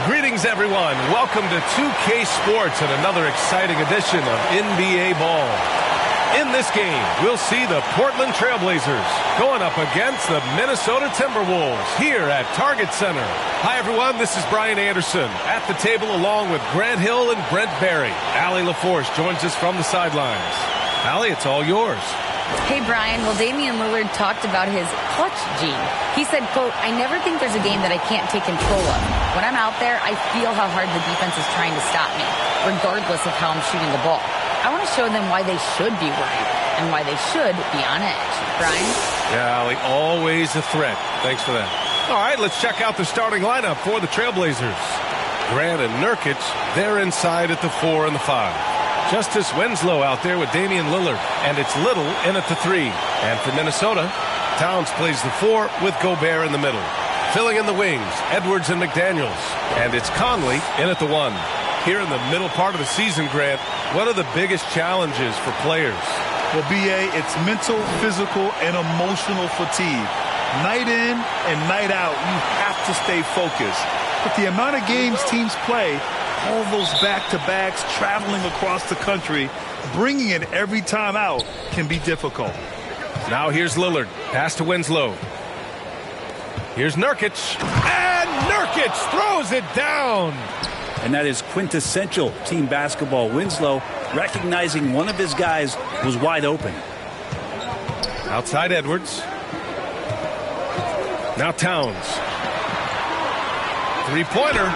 Greetings, everyone. Welcome to 2K Sports and another exciting edition of NBA Ball. In this game, we'll see the Portland Trailblazers going up against the Minnesota Timberwolves here at Target Center. Hi, everyone. This is Brian Anderson at the table along with Grant Hill and Brent Barry. Allie LaForce joins us from the sidelines. Allie, it's all yours. Hey, Brian. Well, Damian Lillard talked about his clutch gene. He said, quote, "I never think there's a game that I can't take control of. When I'm out there, I feel how hard the defense is trying to stop me, regardless of how I'm shooting the ball. I want to show them why they should be worried and why they should be on edge." Brian? Yeah, Allie, always a threat. Thanks for that. All right, let's check out the starting lineup for the Trailblazers. Grant and Nurkic, they're inside at the 4 and the 5. Justice Winslow out there with Damian Lillard, and it's Little in at the 3. And for Minnesota, Towns plays the 4 with Gobert in the middle. Filling in the wings, Edwards and McDaniels. And it's Conley in at the 1. Here in the middle part of the season, Grant, what are the biggest challenges for players? Well, B.A., it's mental, physical, and emotional fatigue. Night in and night out, you have to stay focused. But the amount of games teams play, all those back-to-backs, traveling across the country, bringing it every time out can be difficult. Now here's Lillard. Pass to Winslow. Here's Nurkic. And Nurkic throws it down. And that is quintessential team basketball. Winslow recognizing one of his guys was wide open. Outside Edwards. Now Towns. Three-pointer.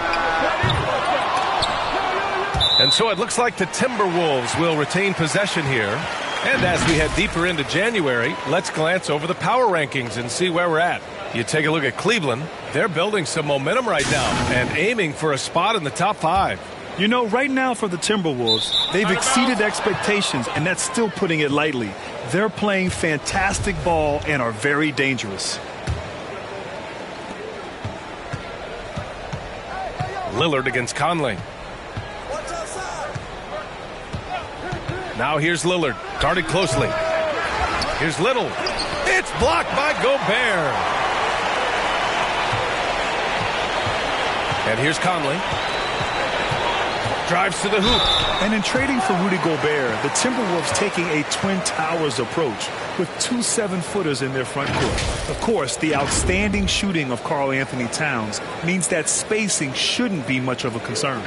And so it looks like the Timberwolves will retain possession here. And as we head deeper into January, let's glance over the power rankings and see where we're at. You take a look at Cleveland. They're building some momentum right now and aiming for a spot in the top 5. You know, right now for the Timberwolves, they've exceeded expectations, and that's still putting it lightly. They're playing fantastic ball and are very dangerous. Lillard against Conley. Now here's Lillard, guarded closely. Here's Little. It's blocked by Gobert. And here's Conley. Drives to the hoop. And in trading for Rudy Gobert, the Timberwolves taking a Twin Towers approach with 2 7-footers in their front court. Of course, the outstanding shooting of Karl Anthony Towns means that spacing shouldn't be much of a concern.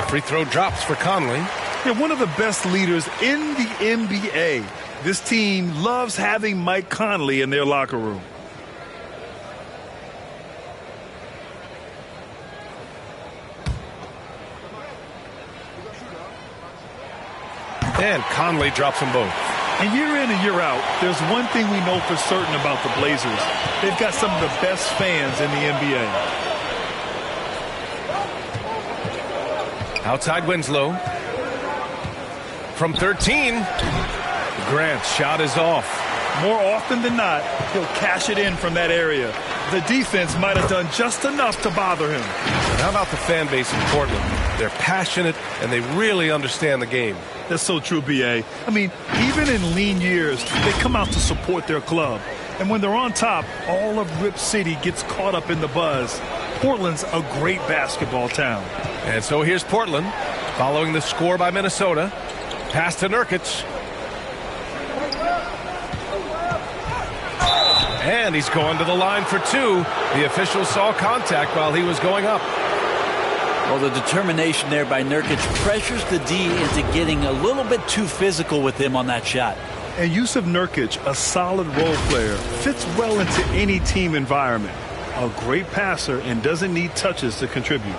Free throw drops for Conley. They're one of the best leaders in the NBA. This team loves having Mike Conley in their locker room. And Conley drops them both. And year in and year out, there's one thing we know for certain about the Blazers. They've got some of the best fans in the NBA. Outside Winslow. From 13. Grant's shot is off. More often than not, he'll cash it in from that area. The defense might have done just enough to bother him. How about the fan base in Portland? They're passionate, and they really understand the game. That's so true, B.A. I mean, even in lean years, they come out to support their club. And when they're on top, all of Rip City gets caught up in the buzz. Portland's a great basketball town. And so here's Portland, following the score by Minnesota. Pass to Nurkic. And he's going to the line for 2. The official saw contact while he was going up. Well, the determination there by Nurkic pressures the D into getting a little bit too physical with him on that shot. And Yusuf Nurkic, a solid role player, fits well into any team environment. A great passer and doesn't need touches to contribute.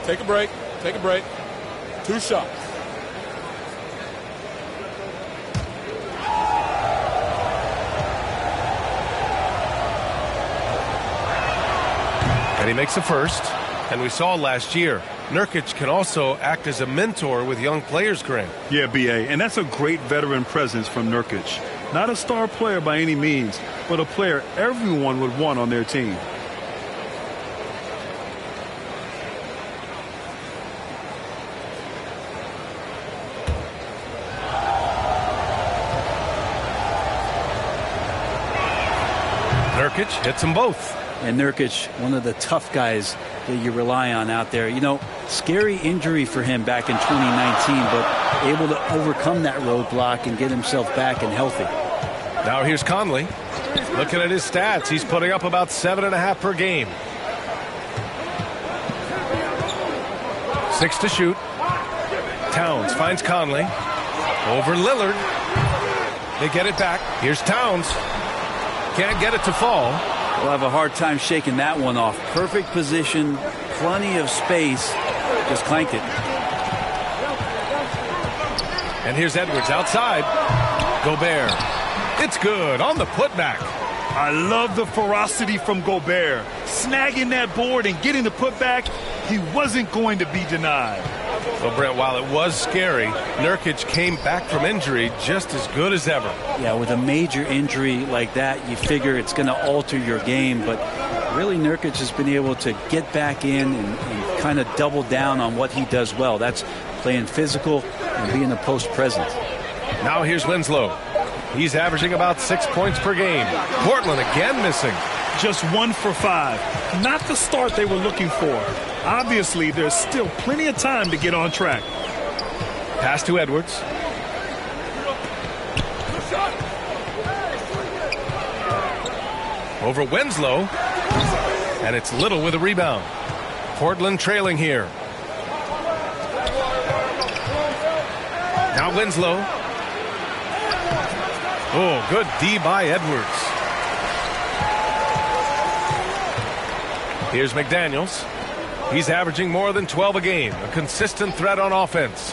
Take a break. Take a break. 2 shots. And he makes a first. And we saw last year, Nurkic can also act as a mentor with young players, Grant. Yeah, B.A., and that's a great veteran presence from Nurkic. Not a star player by any means, but a player everyone would want on their team. Nurkic hits them both. And Nurkic, one of the tough guys that you rely on out there. You know, scary injury for him back in 2019, but able to overcome that roadblock and get himself back and healthy. Now here's Conley. Looking at his stats, he's putting up about 7.5 per game. 6 to shoot. Towns finds Conley. Over Lillard. They get it back. Here's Towns. Can't get it to fall. We'll have a hard time shaking that one off. Perfect position, plenty of space. Just clanked it. And here's Edwards outside. Gobert. It's good on the putback. I love the ferocity from Gobert. Snagging that board and getting the putback, he wasn't going to be denied. Well, Brent, while it was scary, Nurkic came back from injury just as good as ever. Yeah, with a major injury like that, you figure it's going to alter your game. But really, Nurkic has been able to get back in and kind of double down on what he does well. That's playing physical and being a post presence. Now here's Winslow. He's averaging about 6 points per game. Portland again missing. Just 1 for 5. Not the start they were looking for. Obviously, there's still plenty of time to get on track. Pass to Edwards. Over Winslow. And it's Little with a rebound. Portland trailing here. Now Winslow. Oh, good D by Edwards. Here's McDaniels. He's averaging more than 12 a game. A consistent threat on offense.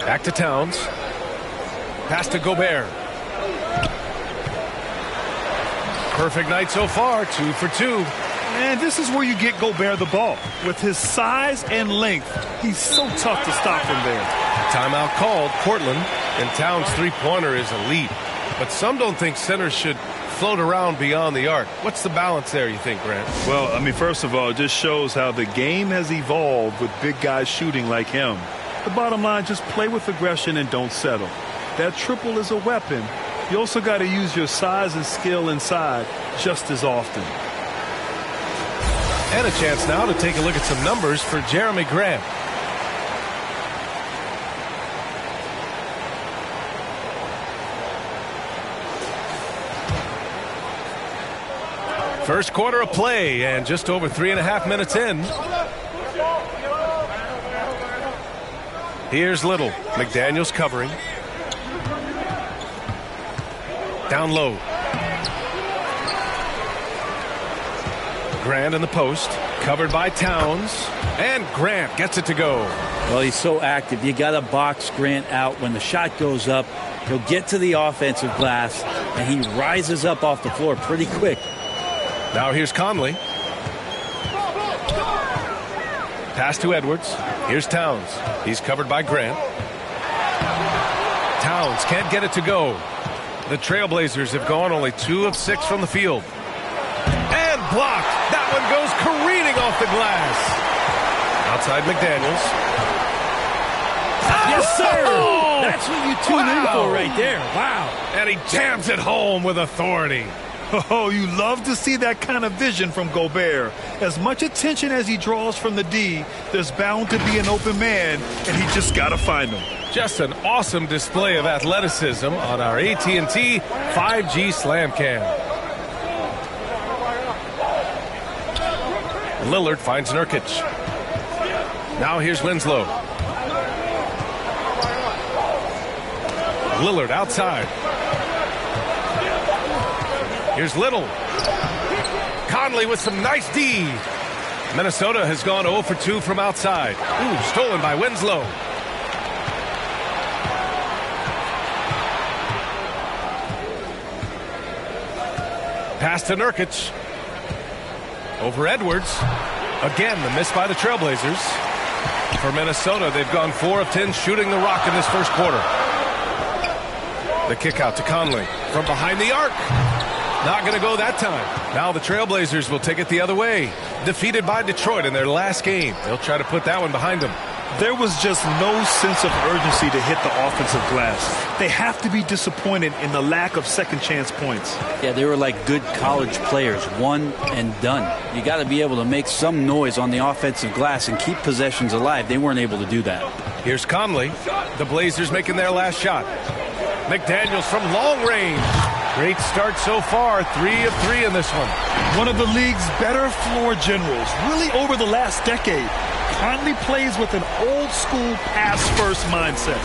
Back to Towns. Pass to Gobert. Perfect night so far. 2 for 2. And this is where you get Gobert the ball. With his size and length, he's so tough to stop from there. Timeout called. Portland. And Towns' three-pointer is elite. But some don't think centers should float around beyond the arc. What's the balance there, you think, Grant? Well, I mean, first of all, it just shows how the game has evolved with big guys shooting like him. The bottom line, just play with aggression and don't settle. That triple is a weapon. You also got to use your size and skill inside just as often. And a chance now to take a look at some numbers for Jeremy Grant. First quarter of play and just over 3.5 minutes in. Here's Little. McDaniels covering. Down low. Grant in the post. Covered by Towns. And Grant gets it to go. Well, he's so active. You got to box Grant out. When the shot goes up, he'll get to the offensive glass, and he rises up off the floor pretty quick. Now here's Conley. Pass to Edwards. Here's Towns. He's covered by Grant. Towns can't get it to go. The Trailblazers have gone only 2 of 6 from the field. And blocked. That one goes careening off the glass. Outside McDaniels. Yes, sir. Oh! That's what you tune in for right there. Wow. And he jams it home with authority. Oh, you love to see that kind of vision from Gobert. As much attention as he draws from the D, there's bound to be an open man, and he just got to find him. Just an awesome display of athleticism on our AT&T 5G Slam Cam. Lillard finds Nurkic. Now here's Winslow. Lillard outside. Here's Little. Conley with some nice D. Minnesota has gone 0 for 2 from outside. Ooh, stolen by Winslow. Pass to Nurkic. Over Edwards. Again, the miss by the Trailblazers. For Minnesota, they've gone 4 of 10 shooting the rock in this first quarter. The kick out to Conley from behind the arc. Not going to go that time. Now the Trailblazers will take it the other way. Defeated by Detroit in their last game. They'll try to put that one behind them. There was just no sense of urgency to hit the offensive glass. They have to be disappointed in the lack of second chance points. Yeah, they were like good college players, one and done. You got to be able to make some noise on the offensive glass and keep possessions alive. They weren't able to do that. Here's Conley. The Blazers making their last shot. McDaniels from long range. Great start so far. 3 of 3 in this one. One of the league's better floor generals, really over the last decade. Conley plays with an old-school pass-first mindset.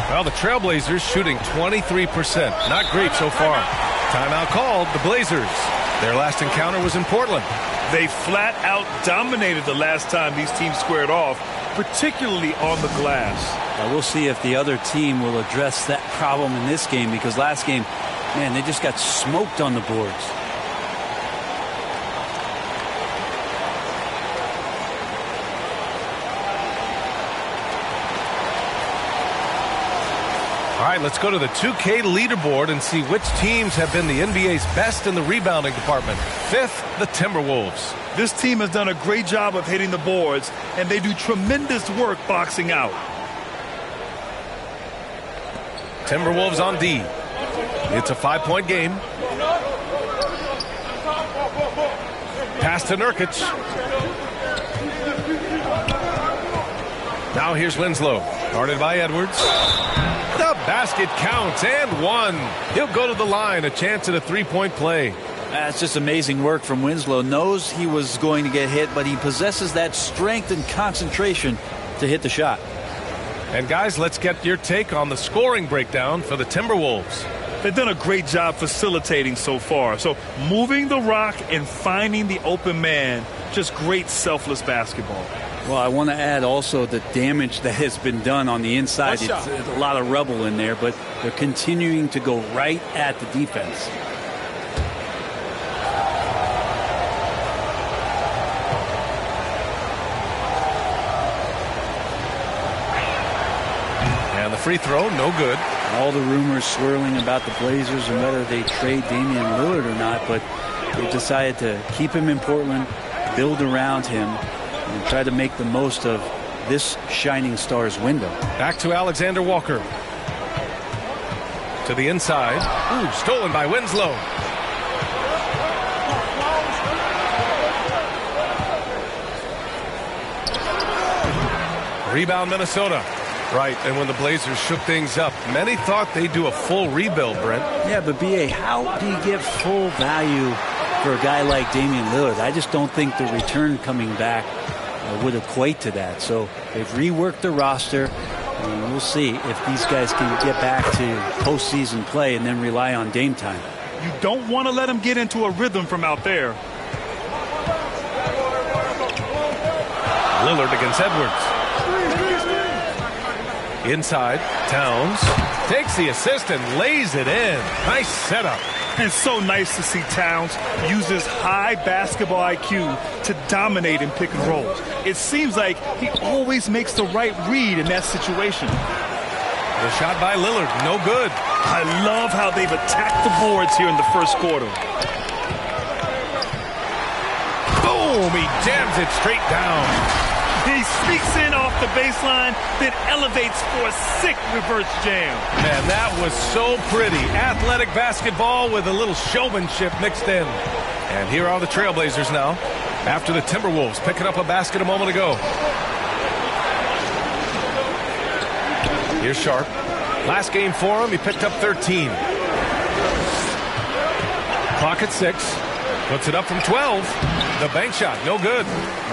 Well, the Trailblazers shooting 23%. Not great so far. Timeout called. The Blazers. Their last encounter was in Portland. They flat-out dominated the last time these teams squared off, particularly on the glass. Now we'll see if the other team will address that problem in this game, because last game, man, they just got smoked on the boards. All right, let's go to the 2K leaderboard and see which teams have been the NBA's best in the rebounding department. 5th, the Timberwolves. This team has done a great job of hitting the boards, and they do tremendous work boxing out. Timberwolves on D. It's a 5-point game. Pass to Nurkic. Now here's Winslow. Guarded by Edwards. The basket counts and one. He'll go to the line. A chance at a 3-point play. That's just amazing work from Winslow. Knows he was going to get hit, but he possesses that strength and concentration to hit the shot. And guys, let's get your take on the scoring breakdown for the Timberwolves. They've done a great job facilitating so far. So moving the rock and finding the open man, just great selfless basketball. Well, I want to add also the damage that has been done on the inside. It's a lot of rubble in there, but they're continuing to go right at the defense. And the free throw, no good. All the rumors swirling about the Blazers and whether they trade Damian Lillard or not, but they decided to keep him in Portland, build around him, and try to make the most of this shining star's window. Back to Alexander Walker. To the inside. Ooh, stolen by Winslow. Rebound Minnesota. Right, and when the Blazers shook things up, many thought they'd do a full rebuild, Brent. Yeah, but B.A., how do you get full value for a guy like Damian Lillard? I just don't think the return coming back would equate to that. So they've reworked the roster, and we'll see if these guys can get back to postseason play and then rely on Dame time. You don't want to let them get into a rhythm from out there. Lillard against Edwards. Inside, Towns takes the assist and lays it in. Nice setup. It's so nice to see Towns use his high basketball IQ to dominate in pick and rolls. It seems like he always makes the right read in that situation. The shot by Lillard, no good. I love how they've attacked the boards here in the first quarter. Boom, he jams it straight down. He sneaks in off the baseline, then elevates for a sick reverse jam. Man, that was so pretty. Athletic basketball with a little showmanship mixed in. And here are the Trailblazers now, after the Timberwolves picking up a basket a moment ago. Here's Sharp. Last game for him, he picked up 13. Clock at 6. Puts it up from 12. The bank shot, no good.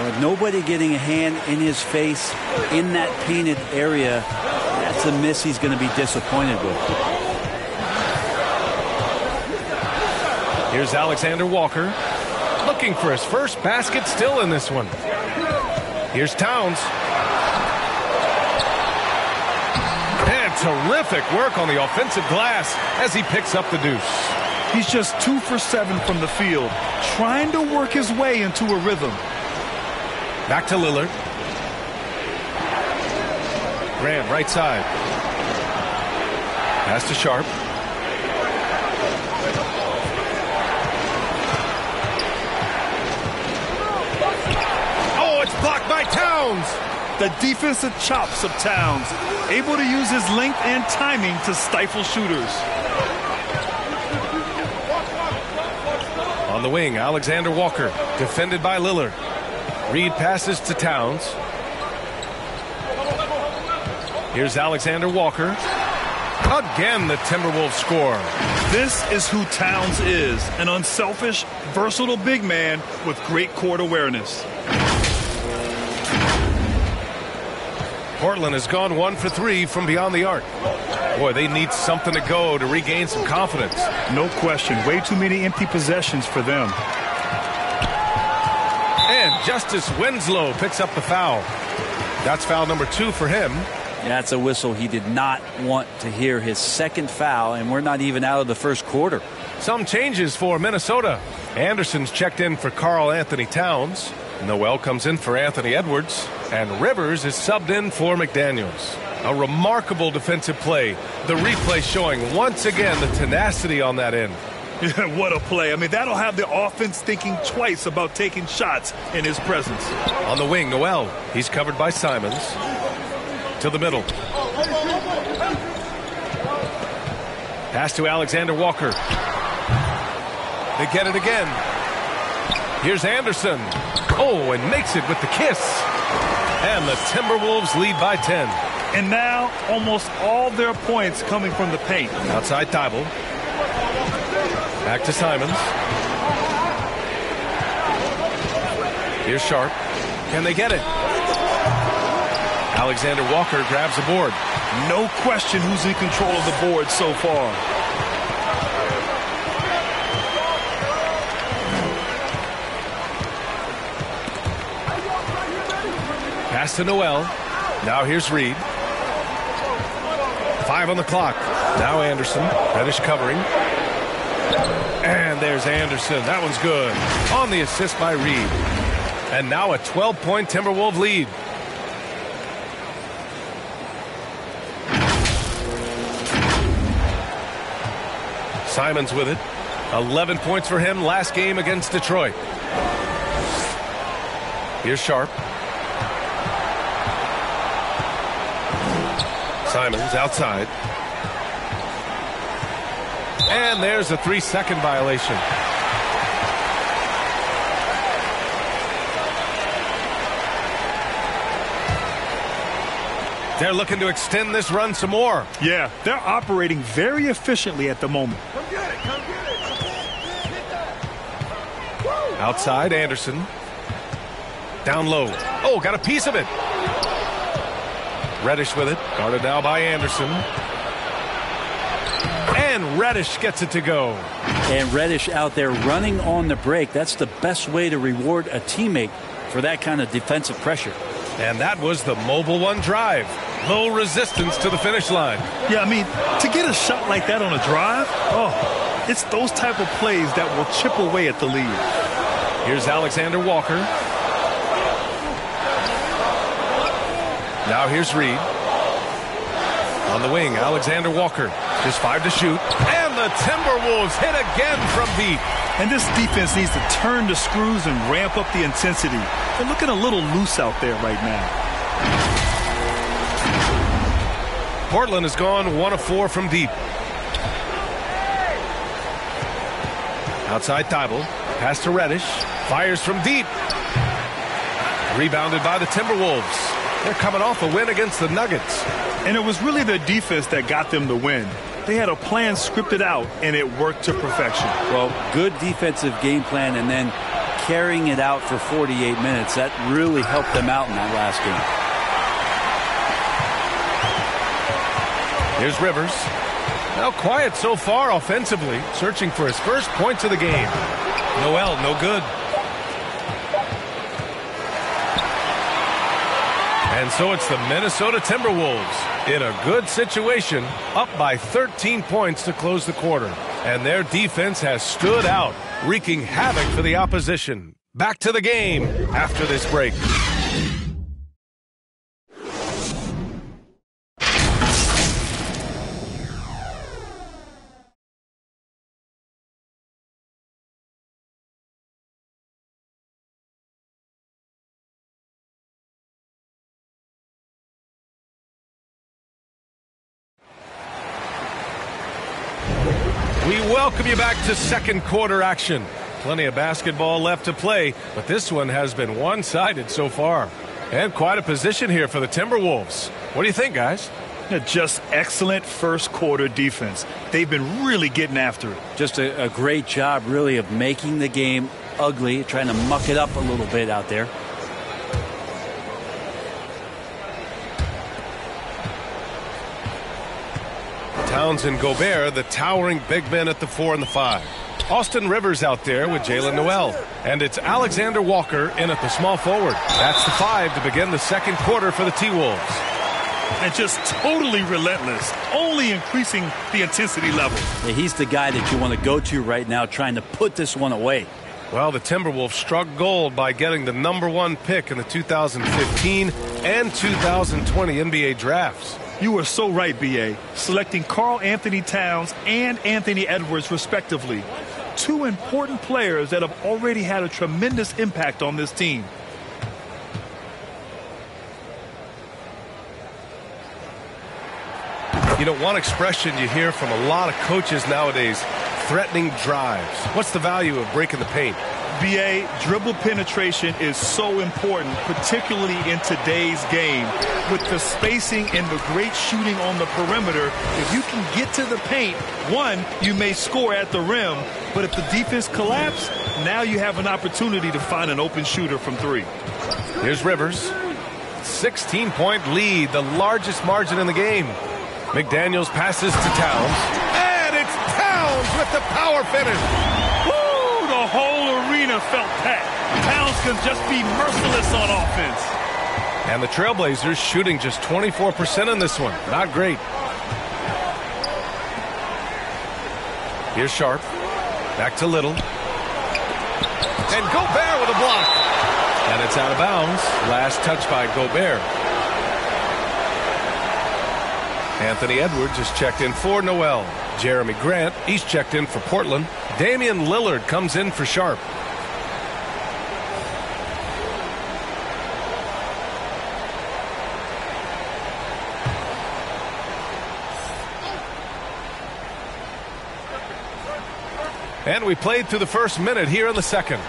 With nobody getting a hand in his face in that painted area, that's a miss he's going to be disappointed with. Here's Alexander Walker looking for his first basket still in this one. Here's Towns. And terrific work on the offensive glass as he picks up the deuce. He's just 2 for 7 from the field, trying to work his way into a rhythm. Back to Lillard. Grant, right side. Pass to Sharp. Oh, it's blocked by Towns. The defensive chops of Towns, able to use his length and timing to stifle shooters. On the wing, Alexander Walker, defended by Lillard. Reed passes to Towns. Here's Alexander Walker. Again, the Timberwolves score. This is who Towns is, an unselfish, versatile big man with great court awareness. Portland has gone 1 for 3 from beyond the arc. Boy, they need something to go to regain some confidence. No question. Way too many empty possessions for them. And Justice Winslow picks up the foul. That's foul number 2 for him. That's a whistle he did not want to hear, his second foul, and we're not even out of the first quarter. Some changes for Minnesota. Anderson's checked in for Karl Anthony Towns. Noel comes in for Anthony Edwards. And Rivers is subbed in for McDaniels. A remarkable defensive play. The replay showing once again the tenacity on that end. What a play. I mean, that'll have the offense thinking twice about taking shots in his presence. On the wing, Noel. He's covered by Simons. To the middle. Pass to Alexander Walker. They get it again. Here's Anderson. Oh, and makes it with the kiss. And the Timberwolves lead by 10. And now almost all their points coming from the paint. Outside Thibault. Back to Simons. Here's Sharp. Can they get it? Alexander Walker grabs the board. No question who's in control of the board so far. Pass to Noel. Now here's Reed. 5 on the clock. Now Anderson. Reddish covering. And there's Anderson. That one's good. On the assist by Reed. And now a 12-point Timberwolves lead. Simons with it. 11 points for him last game against Detroit. Here's Sharp. Simons outside. And there's a 3-second violation. They're looking to extend this run some more. Yeah, they're operating very efficiently at the moment. Outside, Anderson. Down low. Oh, got a piece of it. Reddish with it. Guarded now by Anderson. And Reddish gets it to go. And Reddish out there running on the break. That's the best way to reward a teammate for that kind of defensive pressure. And that was the mobile one drive. Low resistance to the finish line. Yeah, I mean, to get a shot like that on a drive, oh, it's those type of plays that will chip away at the lead. Here's Alexander Walker. Now here's Reed. On the wing, Alexander Walker. Just 5 to shoot. And the Timberwolves hit again from deep. And this defense needs to turn the screws and ramp up the intensity. They're looking a little loose out there right now. Portland has gone 1 of 4 from deep. Outside Thibault. Pass to Reddish. Fires from deep. Rebounded by the Timberwolves. They're coming off a win against the Nuggets. And it was really their defense that got them the win. They had a plan scripted out, and it worked to perfection. Well, good defensive game plan, and then carrying it out for 48 minutes. That really helped them out in that last game. Here's Rivers. Now quiet so far offensively, searching for his first points of the game. Noel, no good. And so it's the Minnesota Timberwolves in a good situation, up by 13 points to close the quarter. And their defense has stood out, wreaking havoc for the opposition. Back to the game after this break. We welcome you back to second quarter action. Plenty of basketball left to play, but this one has been one-sided so far. And quite a position here for the Timberwolves. What do you think, guys? Just excellent first quarter defense. They've been really getting after it. Just a great job, really, of making the game ugly, trying to muck it up a little bit out there. Towns and Gobert, the towering big men at the 4 and the 5. Austin Rivers out there with Jalen Noel. And it's Alexander Walker in at the small forward. That's the 5 to begin the second quarter for the T-Wolves. And just totally relentless, only increasing the intensity level. Yeah, he's the guy that you want to go to right now, trying to put this one away. Well, the Timberwolves struck gold by getting the #1 pick in the 2015 and 2020 NBA drafts. You are so right, B.A. Selecting Karl Anthony Towns and Anthony Edwards, respectively. Two important players that have already had a tremendous impact on this team. You know, one expression you hear from a lot of coaches nowadays, threatening drives. What's the value of breaking the paint? B.A., dribble penetration is so important, particularly in today's game. With the spacing and the great shooting on the perimeter, if you can get to the paint, one, you may score at the rim, but if the defense collapses, now you have an opportunity to find an open shooter from 3. Here's Rivers. 16-point lead, the largest margin in the game. McDaniels passes to Towns. And it's Towns with the power finish. Woo! The whole arena felt packed. Towns can just be merciless on offense. And the Trailblazers shooting just 24% in this one. Not great. Here's Sharp. Back to Little. And Gobert with a block. And it's out of bounds. Last touch by Gobert. Anthony Edwards is checked in for Noel. Jeremy Grant, he's checked in for Portland. Damian Lillard comes in for Sharp. And we played through the first minute here in the second.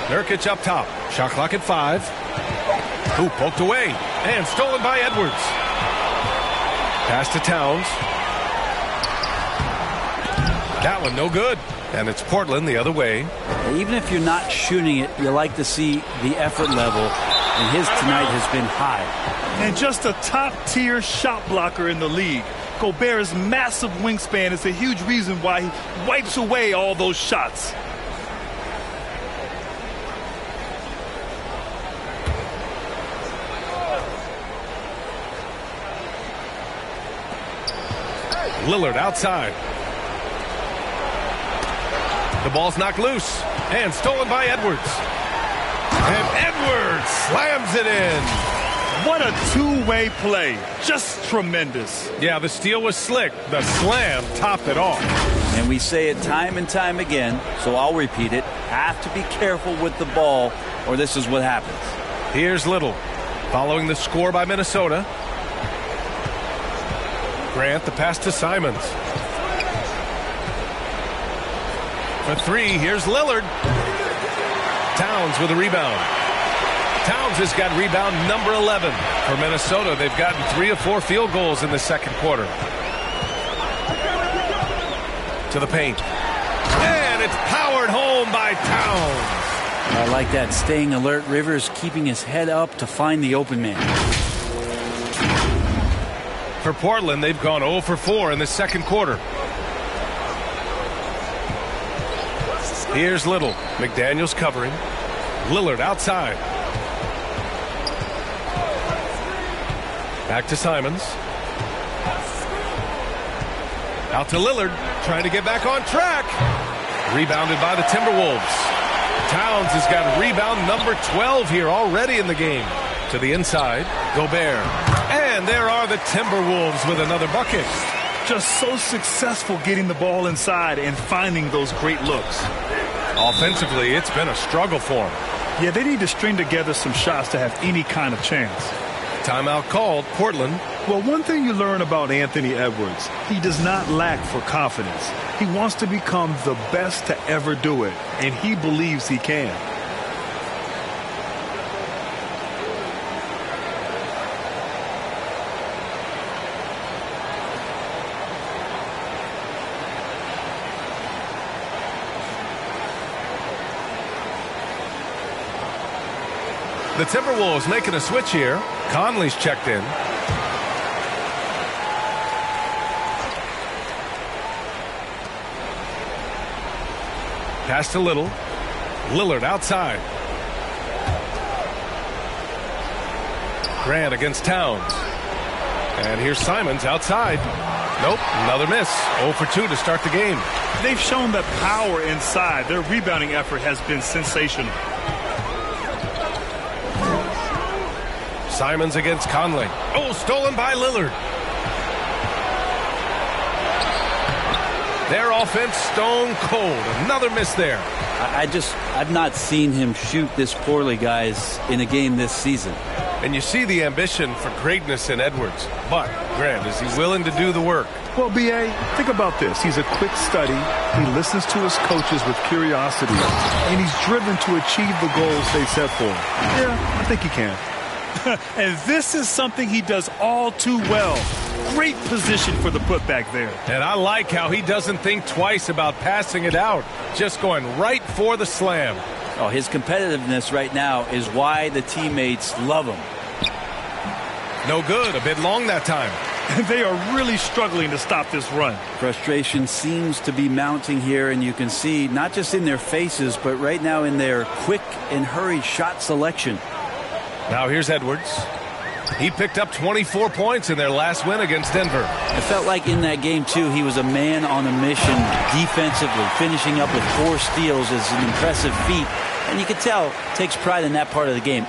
Nurkic up top. Shot clock at 5. Hoop poked away. And stolen by Edwards. Pass to Towns. That one no good. And it's Portland the other way. Even if you're not shooting it, you like to see the effort level. And his tonight has been high. And just a top-tier shot blocker in the league. Gobert's massive wingspan is a huge reason why he wipes away all those shots. Lillard outside. The ball's knocked loose and stolen by Edwards. And Edwards slams it in. What a two-way play. Just tremendous. Yeah, the steal was slick. The slam topped it off. And we say it time and time again, so I'll repeat it. Have to be careful with the ball, or this is what happens. Here's Little. Following the score by Minnesota. Grant, the pass to Simons. For 3, here's Lillard. Towns with a rebound. Towns has got rebound number 11. For Minnesota, they've gotten 3 of 4 field goals in the second quarter. To the paint. And it's powered home by Towns. I like that, staying alert. Rivers keeping his head up to find the open man. For Portland, they've gone 0 for 4 in the second quarter. Here's Little. McDaniels covering. Lillard outside. Back to Simons. Out to Lillard, trying to get back on track. Rebounded by the Timberwolves. Towns has got rebound number 12 here already in the game. To the inside, Gobert. And there are the Timberwolves with another bucket. Just so successful getting the ball inside and finding those great looks. Offensively, it's been a struggle for them. Yeah, they need to string together some shots to have any kind of chance. Timeout called, Portland. Well, one thing you learn about Anthony Edwards, he does not lack for confidence. He wants to become the best to ever do it, and he believes he can. The Timberwolves making a switch here. Conley's checked in. Pass to Little. Lillard outside. Grant against Towns. And here's Simons outside. Nope, another miss. 0 for 2 to start the game. They've shown that power inside. Their rebounding effort has been sensational. Simons against Conley. Oh, stolen by Lillard. Their offense stone cold. Another miss there. I've not seen him shoot this poorly, guys, in a game this season. And you see the ambition for greatness in Edwards. But, Grant, is he willing to do the work? Well, B.A., think about this. He's a quick study. He listens to his coaches with curiosity. And he's driven to achieve the goals they set for him. Yeah, I think he can. And this is something he does all too well. Great position for the putback there. And I like how he doesn't think twice about passing it out. Just going right for the slam. Oh, his competitiveness right now is why the teammates love him. No good. A bit long that time. They are really struggling to stop this run. Frustration seems to be mounting here, and you can see not just in their faces, but right now in their quick and hurried shot selection. Now here's Edwards. He picked up 24 points in their last win against Denver. It felt like in that game, too, he was a man on a mission defensively. Finishing up with 4 steals is an impressive feat. And you can tell, takes pride in that part of the game.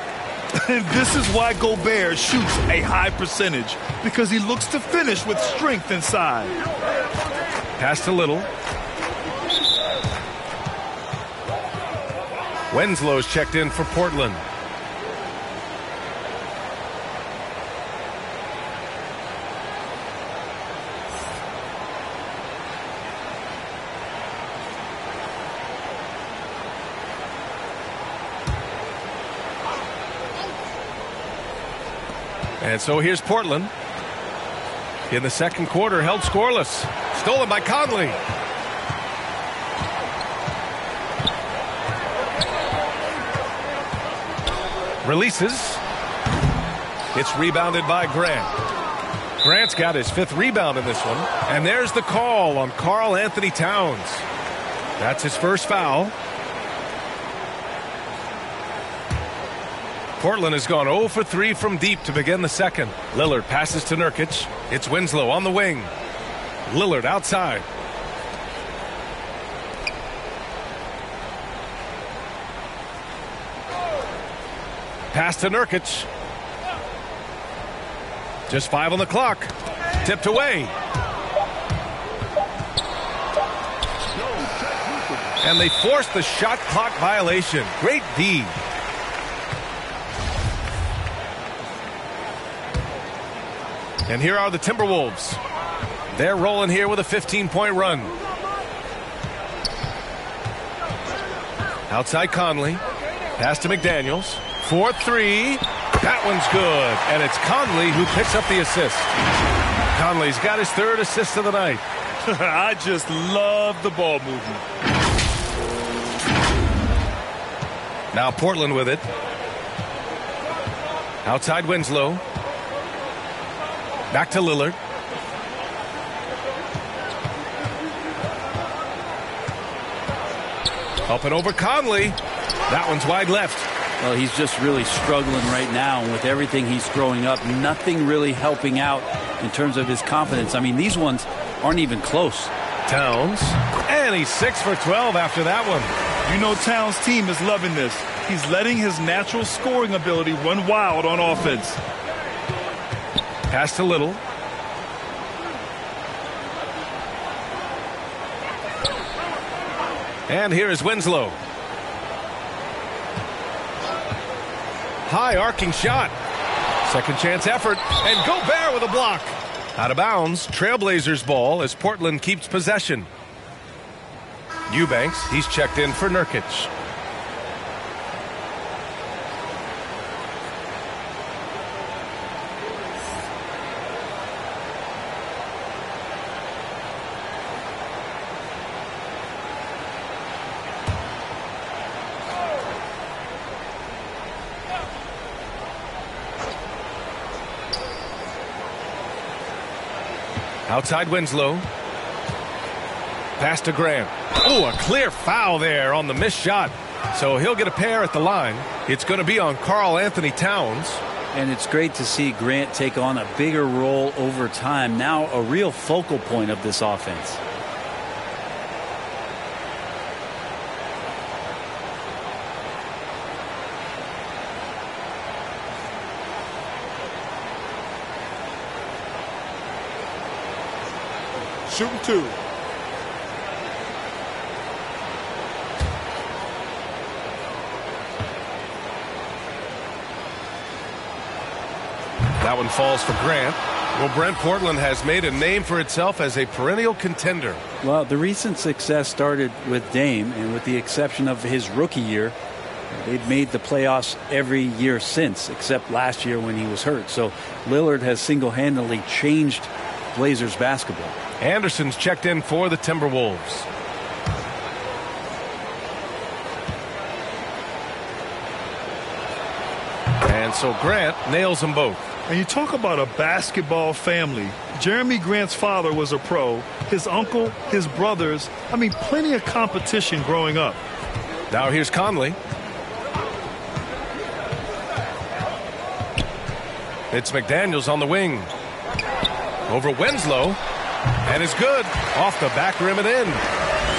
And this is why Gobert shoots a high percentage, because he looks to finish with strength inside. Pass to Little. Winslow's checked in for Portland. And so here's Portland. In the second quarter, held scoreless. Stolen by Conley. Releases. It's rebounded by Grant. Grant's got his 5th rebound in this one. And there's the call on Karl Anthony Towns. That's his first foul. Portland has gone 0 for 3 from deep to begin the second. Lillard passes to Nurkic. It's Winslow on the wing. Lillard outside. Pass to Nurkic. Just 5 on the clock. Tipped away. And they forced the shot clock violation. Great D. And here are the Timberwolves. They're rolling here with a 15-point run. Outside Conley. Pass to McDaniels. 4-3. That one's good. And it's Conley who picks up the assist. Conley's got his 3rd assist of the night. I just love the ball movement. Now Portland with it. Outside Winslow. Back to Lillard. Up and over Conley. That one's wide left. Well, he's just really struggling right now with everything he's throwing up. Nothing really helping out in terms of his confidence. I mean, these ones, aren't even close. Towns, and he's 6 for 12 after that one. You know Towns' team is loving this. He's letting his natural scoring ability run wild on offense. Pass to Little. And here is Winslow. High arcing shot. Second chance effort. And Gobert with a block. Out of bounds. Trailblazers ball as Portland keeps possession. Eubanks, he's checked in for Nurkic. Outside Winslow. Pass to Grant. Oh, a clear foul there on the missed shot. So he'll get a pair at the line. It's going to be on Karl Anthony Towns. And it's great to see Grant take on a bigger role over time. Now a real focal point of this offense. Shooting 2. That one falls for Grant. Well, Brent, Portland has made a name for itself as a perennial contender. Well, the recent success started with Dame, and with the exception of his rookie year, they've made the playoffs every year since, except last year when he was hurt. So Lillard has single-handedly changed Blazers basketball. Anderson's checked in for the Timberwolves. And so Grant nails them both. And you talk about a basketball family. Jeremy Grant's father was a pro. His uncle, his brothers. I mean, plenty of competition growing up. Now here's Conley. It's McDaniels on the wing. Over Winslow. And it's good. Off the back rim and in.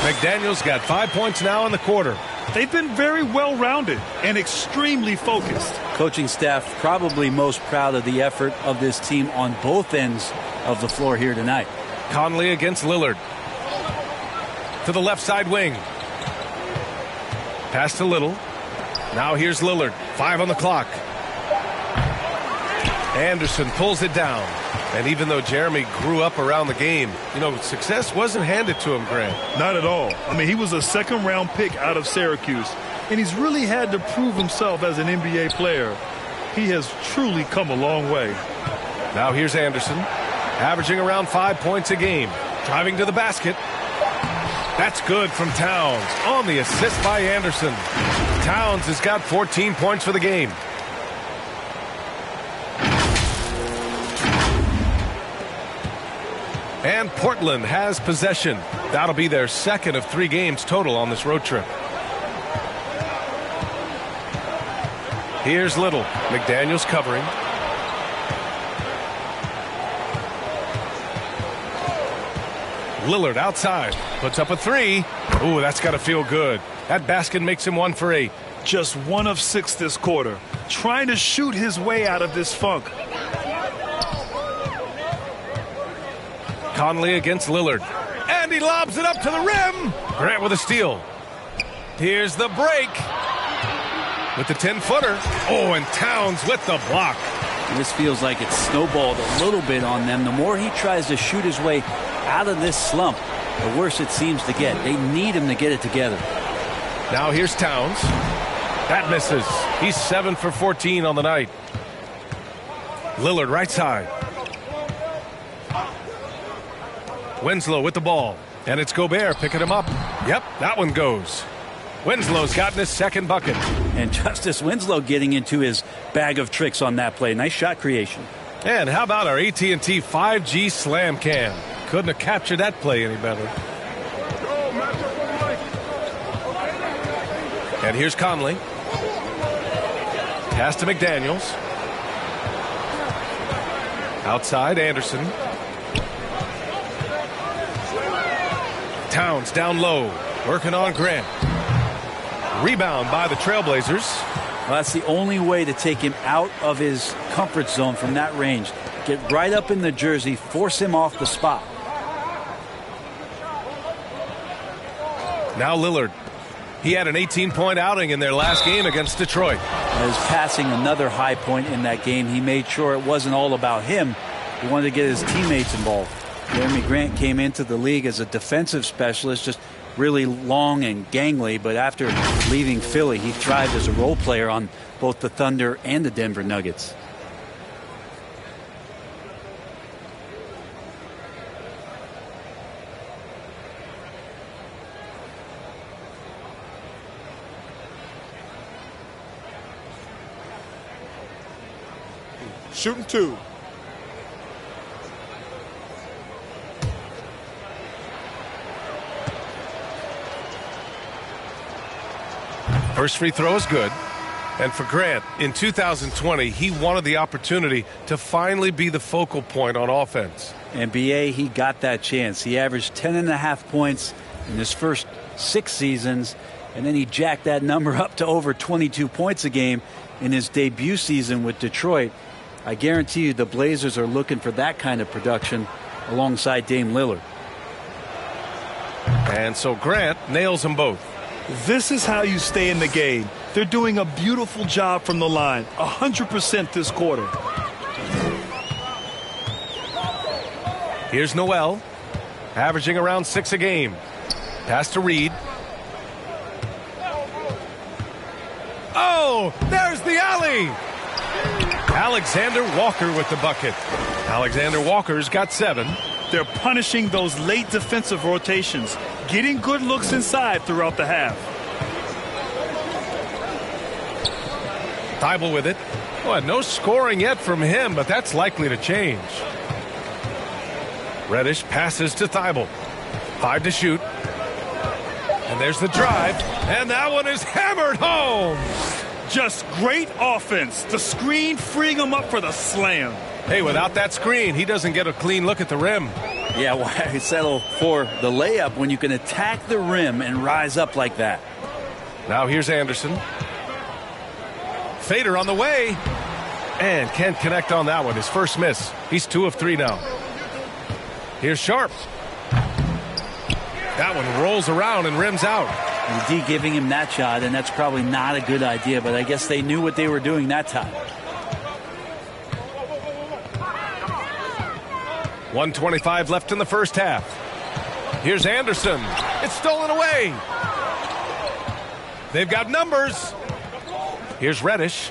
McDaniels got 5 points now in the quarter. They've been very well-rounded and extremely focused. Coaching staff probably most proud of the effort of this team on both ends of the floor here tonight. Conley against Lillard. To the left side wing. Pass to Little. Now here's Lillard. 5 on the clock. Anderson pulls it down. And even though Jeremy grew up around the game, you know, success wasn't handed to him, Grant. Not at all. I mean, he was a second-round pick out of Syracuse, and he's really had to prove himself as an NBA player. He has truly come a long way. Now here's Anderson, averaging around 5 points a game. Driving to the basket. That's good from Towns on the assist by Anderson. Towns has got 14 points for the game. And Portland has possession. That'll be their second of 3 games total on this road trip. Here's Little. McDaniels covering. Lillard outside. Puts up a 3. Ooh, that's got to feel good. That basket makes him 1 for 8. Just 1 of 6 this quarter. Trying to shoot his way out of this funk. Conley against Lillard. And he lobs it up to the rim. Grant with a steal. Here's the break. With the 10-footer. Oh, and Towns with the block. This feels like it's snowballed a little bit on them. The more he tries to shoot his way out of this slump, the worse it seems to get. They need him to get it together. Now here's Towns. That misses. He's 7 for 14 on the night. Lillard right side. Winslow with the ball. And it's Gobert picking him up. Yep, that one goes. Winslow's gotten his second bucket. And Justice Winslow getting into his bag of tricks on that play. Nice shot creation. And how about our AT&T 5G Slam Cam? Couldn't have captured that play any better. And here's Conley. Pass to McDaniels. Outside, Anderson. Towns down low, working on Grant. Rebound by the Trailblazers. Well, that's the only way to take him out of his comfort zone from that range. Get right up in the jersey, force him off the spot. Now Lillard. He had an 18-point outing in their last game against Detroit. As passing another high point in that game, he made sure it wasn't all about him. He wanted to get his teammates involved. Jeremy Grant came into the league as a defensive specialist, just really long and gangly, but after leaving Philly, he thrived as a role player on both the Thunder and the Denver Nuggets. Shooting 2. First free throw is good. And for Grant, in 2020, he wanted the opportunity to finally be the focal point on offense. And BA, he got that chance. He averaged 10.5 points in his first 6 seasons, and then he jacked that number up to over 22 points a game in his debut season with Detroit. I guarantee you the Blazers are looking for that kind of production alongside Dame Lillard. And so Grant nails them both. This is how you stay in the game. They're doing a beautiful job from the line. 100% this quarter. Here's Noel, averaging around 6 a game. Pass to Reed. Oh, there's the alley. Alexander Walker with the bucket. Alexander Walker's got 7. They're punishing those late defensive rotations, getting good looks inside throughout the half. Thibault with it. Well, no scoring yet from him, but that's likely to change. Reddish passes to Thibault. 5 to shoot. And there's the drive. And that one is hammered home. Just great offense. The screen freeing him up for the slam. Hey, without that screen, he doesn't get a clean look at the rim. Yeah, why settle for the layup when you can attack the rim and rise up like that? Now here's Anderson. Fader on the way. And can't connect on that one. His first miss. He's 2 of 3 now. Here's Sharp. That one rolls around and rims out. And D giving him that shot, and that's probably not a good idea, but I guess they knew what they were doing that time. 1:25 left in the first half. Here's Anderson. It's stolen away. They've got numbers. Here's Reddish.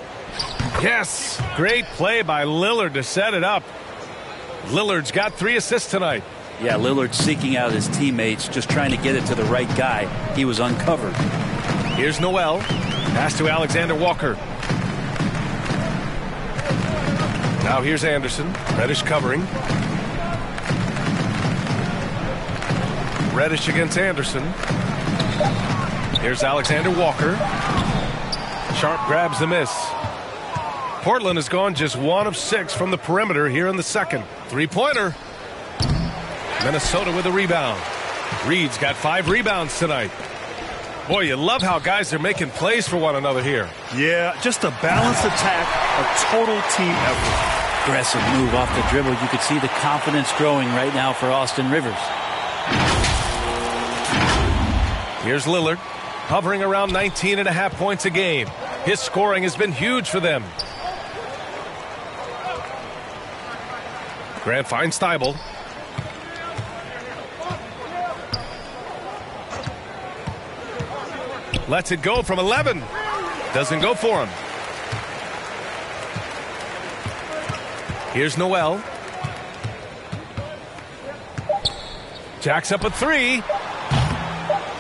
Yes, great play by Lillard to set it up. Lillard's got 3 assists tonight. Yeah, Lillard seeking out his teammates, just trying to get it to the right guy. He was uncovered. Here's Noel. Pass to Alexander Walker. Now here's Anderson. Reddish covering. Reddish against Anderson. Here's Alexander Walker. Sharp grabs the miss. Portland has gone just 1 of 6 from the perimeter here in the second. 3-pointer. Minnesota with a rebound. Reed's got 5 rebounds tonight. Boy, you love how guys are making plays for one another here. Yeah, just a balanced attack, a total team effort. Aggressive move off the dribble. You could see the confidence growing right now for Austin Rivers. Here's Lillard, hovering around 19.5 points a game. His scoring has been huge for them. Grant finds Thibault. Lets it go from 11. Doesn't go for him. Here's Noel. Jacks up a 3.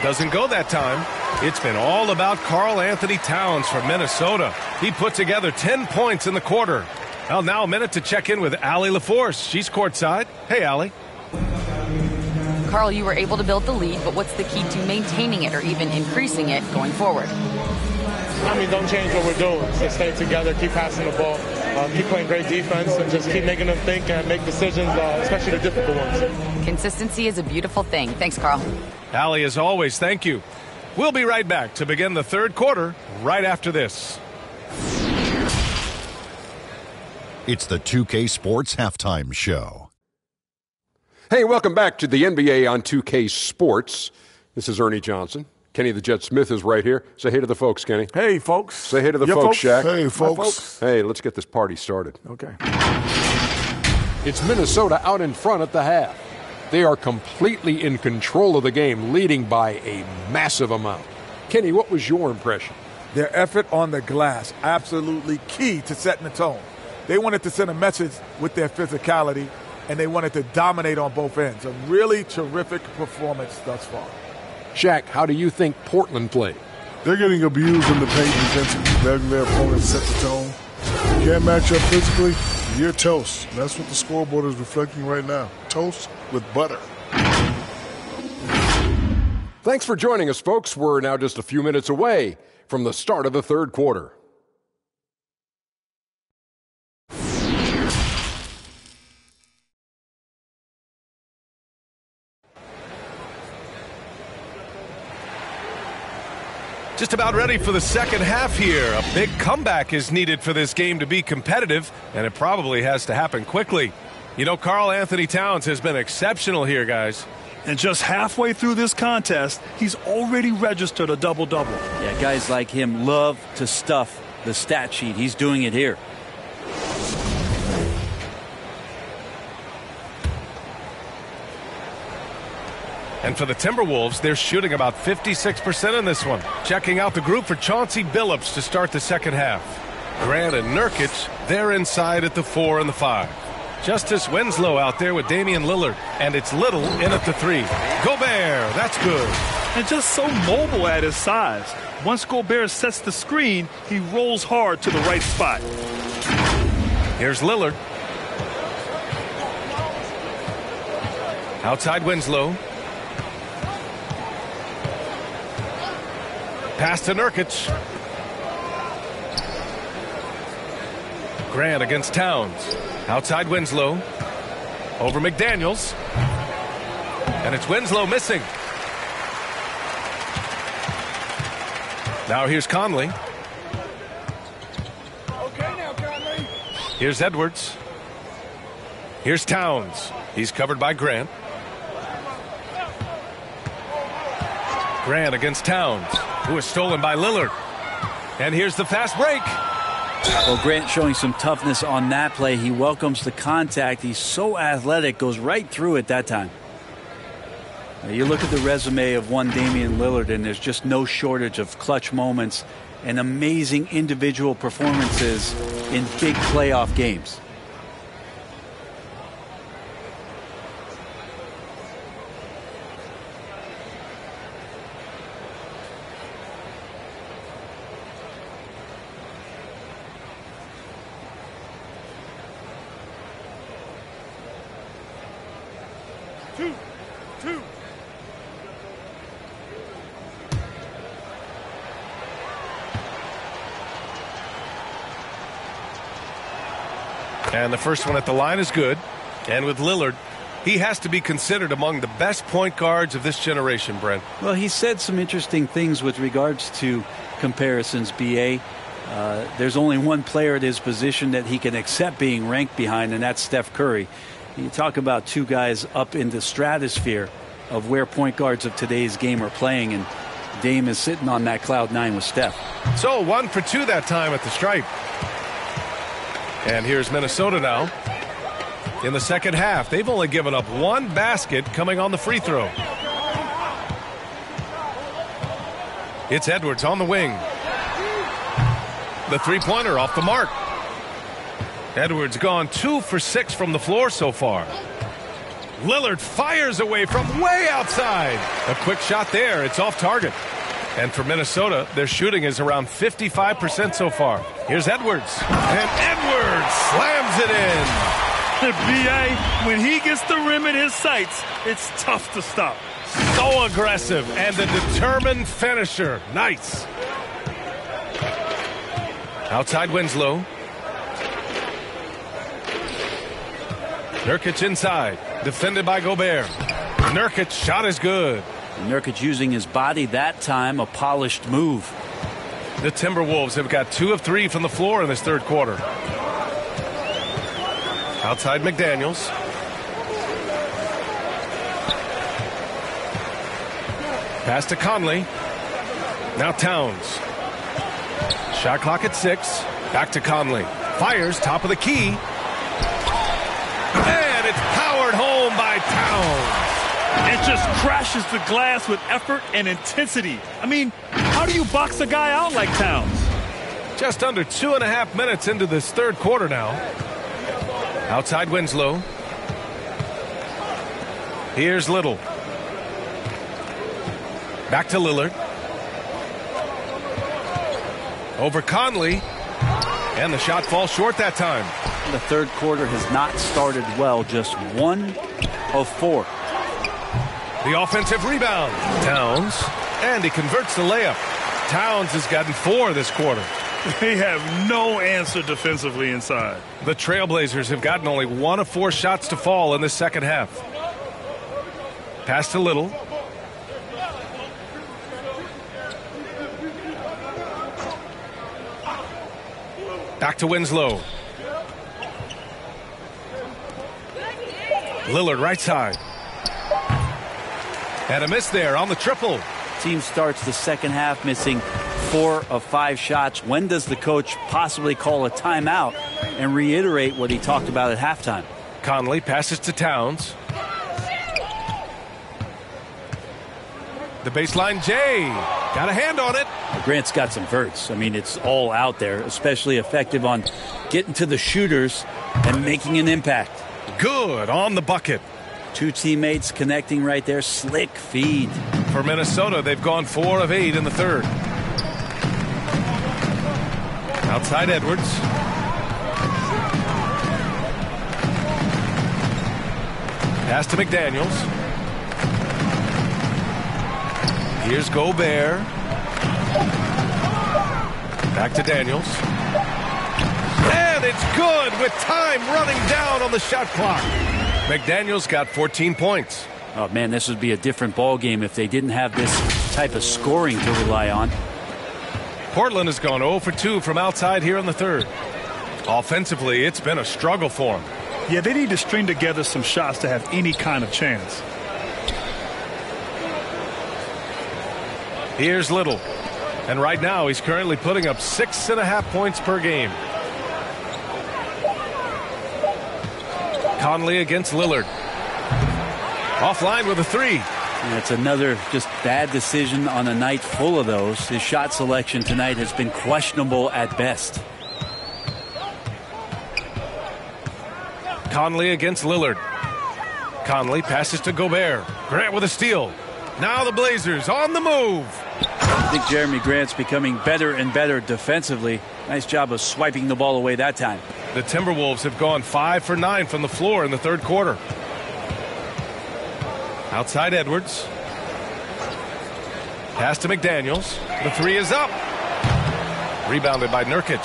Doesn't go that time. It's been all about Karl Anthony Towns from Minnesota. He put together 10 points in the quarter. Well, now a minute to check in with Allie LaForce. She's courtside. Hey, Allie. Karl, you were able to build the lead, but what's the key to maintaining it or even increasing it going forward? I mean, don't change what we're doing. Just stay together, keep passing the ball. keep playing great defense and just keep making them think and make decisions, especially the difficult ones. Consistency is a beautiful thing. Thanks, Carl. Allie, as always, thank you. We'll be right back to begin the third quarter right after this. It's the 2K Sports Halftime Show. Hey, welcome back to the NBA on 2K Sports. This is Ernie Johnson. Kenny the Jet Smith is right here. Say hey to the folks, Kenny. Hey, folks. Say hey to the folks, Shaq. Hey, folks. Hey, let's get this party started. Okay. It's Minnesota out in front at the half. They are completely in control of the game, leading by a massive amount. Kenny, what was your impression? Their effort on the glass, absolutely key to setting the tone. They wanted to send a message with their physicality, and they wanted to dominate on both ends. A really terrific performance thus far. Shaq, how do you think Portland played? They're getting abused in the paint defensively, letting their opponents set the tone. You can't match up physically, you're toast. And that's what the scoreboard is reflecting right now. Toast with butter. Thanks for joining us, folks. We're now just a few minutes away from the start of the third quarter. Just about ready for the second half here. A big comeback is needed for this game to be competitive, and it probably has to happen quickly. You know, Karl Anthony Towns has been exceptional here, guys. And just halfway through this contest, he's already registered a double-double. Yeah, guys like him love to stuff the stat sheet. He's doing it here. And for the Timberwolves, they're shooting about 56% in this one. Checking out the group for Chauncey Billups to start the second half. Grant and Nurkic, they're inside at the 4 and the 5. Justice Winslow out there with Damian Lillard. And it's Little in at the 3. Gobert, that's good. And just so mobile at his size. Once Gobert sets the screen, he rolls hard to the right spot. Here's Lillard. Outside Winslow. Pass to Nurkic. Grant against Towns. Outside Winslow. Over McDaniels. And it's Winslow missing. Now here's Conley. Okay now, Conley. Here's Edwards. Here's Towns. He's covered by Grant. Grant against Towns, who is stolen by Lillard. And here's the fast break. Well, Grant showing some toughness on that play. He welcomes the contact. He's so athletic, goes right through it that time. Now, you look at the resume of one Damian Lillard, and there's just no shortage of clutch moments and amazing individual performances in big playoff games. And the first one at the line is good. And with Lillard, he has to be considered among the best point guards of this generation, Brent. Well, he said some interesting things with regards to comparisons, B.A. There's only one player at his position that he can accept being ranked behind, and that's Steph Curry. You talk about two guys up in the stratosphere of where point guards of today's game are playing, and Dame is sitting on that cloud 9 with Steph. So 1 for 2 that time at the stripe. And here's Minnesota now. In the second half, they've only given up one basket coming on the free throw. It's Edwards on the wing. The three-pointer off the mark. Edwards gone 2 for 6 from the floor so far. Lillard fires away from way outside. A quick shot there. It's off target. And for Minnesota, their shooting is around 55% so far. Here's Edwards. And Edwards slams it in. B.A., when he gets the rim in his sights, it's tough to stop. So aggressive and a determined finisher. Nice. Outside Winslow. Nurkic inside. Defended by Gobert. Nurkic shot is good. Nurkic using his body that time, a polished move. The Timberwolves have got 2 of 3 from the floor in this third quarter. Outside McDaniels. Pass to Conley. Now Towns. Shot clock at 6. Back to Conley. Fires top of the key. And it's powered home by Towns. It just crashes the glass with effort and intensity. I mean, how do you box a guy out like Towns? Just under 2.5 minutes into this third quarter now. Outside Winslow. Here's Little. Back to Lillard. Over Conley. And the shot falls short that time. The third quarter has not started well. Just 1 of 4. The offensive rebound. Towns. And he converts the layup. Towns has gotten 4 this quarter. They have no answer defensively inside. The Trailblazers have gotten only 1 of 4 shots to fall in the second half. Pass to Little. Back to Winslow. Lillard right side. And a miss there on the triple. Team starts the second half missing 4 of 5 shots. When does the coach possibly call a timeout and reiterate what he talked about at halftime? Conley passes to Towns. The baseline J. Got a hand on it. Grant's got some verts. I mean, it's all out there, especially effective on getting to the shooters and making an impact. Good on the bucket. 2 teammates connecting right there. Slick feed. For Minnesota, they've gone 4 of 8 in the third. Outside Edwards. Pass to McDaniels. Here's Gobert. Back to Daniels. And it's good with time running down on the shot clock. McDaniels got 14 points. Oh, man, this would be a different ball game if they didn't have this type of scoring to rely on. Portland has gone 0 for 2 from outside here in the third. Offensively, it's been a struggle for them. Yeah, they need to string together some shots to have any kind of chance. Here's Little. And right now, he's currently putting up 6.5 points per game. Conley against Lillard. Offline with a 3. And it's another just bad decision on a night full of those. His shot selection tonight has been questionable at best. Conley against Lillard. Conley passes to Gobert. Grant with a steal. Now the Blazers on the move. I think Jeremy Grant's becoming better and better defensively. Nice job of swiping the ball away that time. The Timberwolves have gone 5 for 9 from the floor in the third quarter. Outside Edwards. Pass to McDaniels. The 3 is up. Rebounded by Nurkic.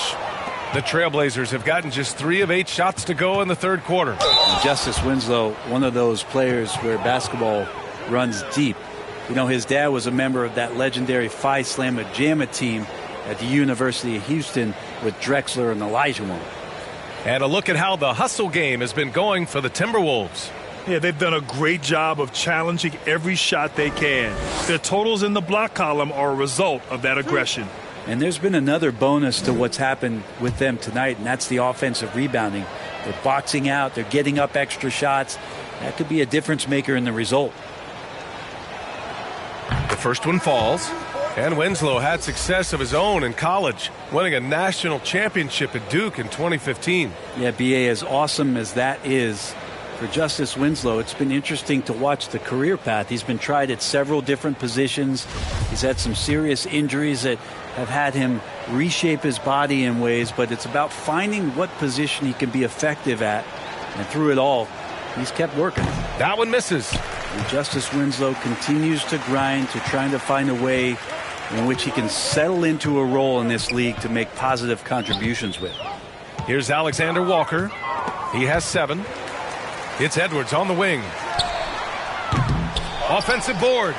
The Trailblazers have gotten just 3 of 8 shots to go in the third quarter. And Justice Winslow, one of those players where basketball runs deep. You know, his dad was a member of that legendary Phi Slamma Jamma team at the University of Houston with Drexler and Olajuwon. And a look at how the hustle game has been going for the Timberwolves. Yeah, they've done a great job of challenging every shot they can. Their totals in the block column are a result of that aggression. And there's been another bonus to what's happened with them tonight, and that's the offensive rebounding. They're boxing out. They're getting up extra shots. That could be a difference maker in the result. The first one falls. And Winslow had success of his own in college, winning a national championship at Duke in 2015. Yeah, B.A., as awesome as that is for Justice Winslow, it's been interesting to watch the career path. He's been tried at several different positions. He's had some serious injuries that have had him reshape his body in ways, but it's about finding what position he can be effective at. And through it all, he's kept working. That one misses. And Justice Winslow continues to grind to trying to find a way in which he can settle into a role in this league to make positive contributions with. Here's Alexander Walker. He has 7. It's Edwards on the wing. Offensive board.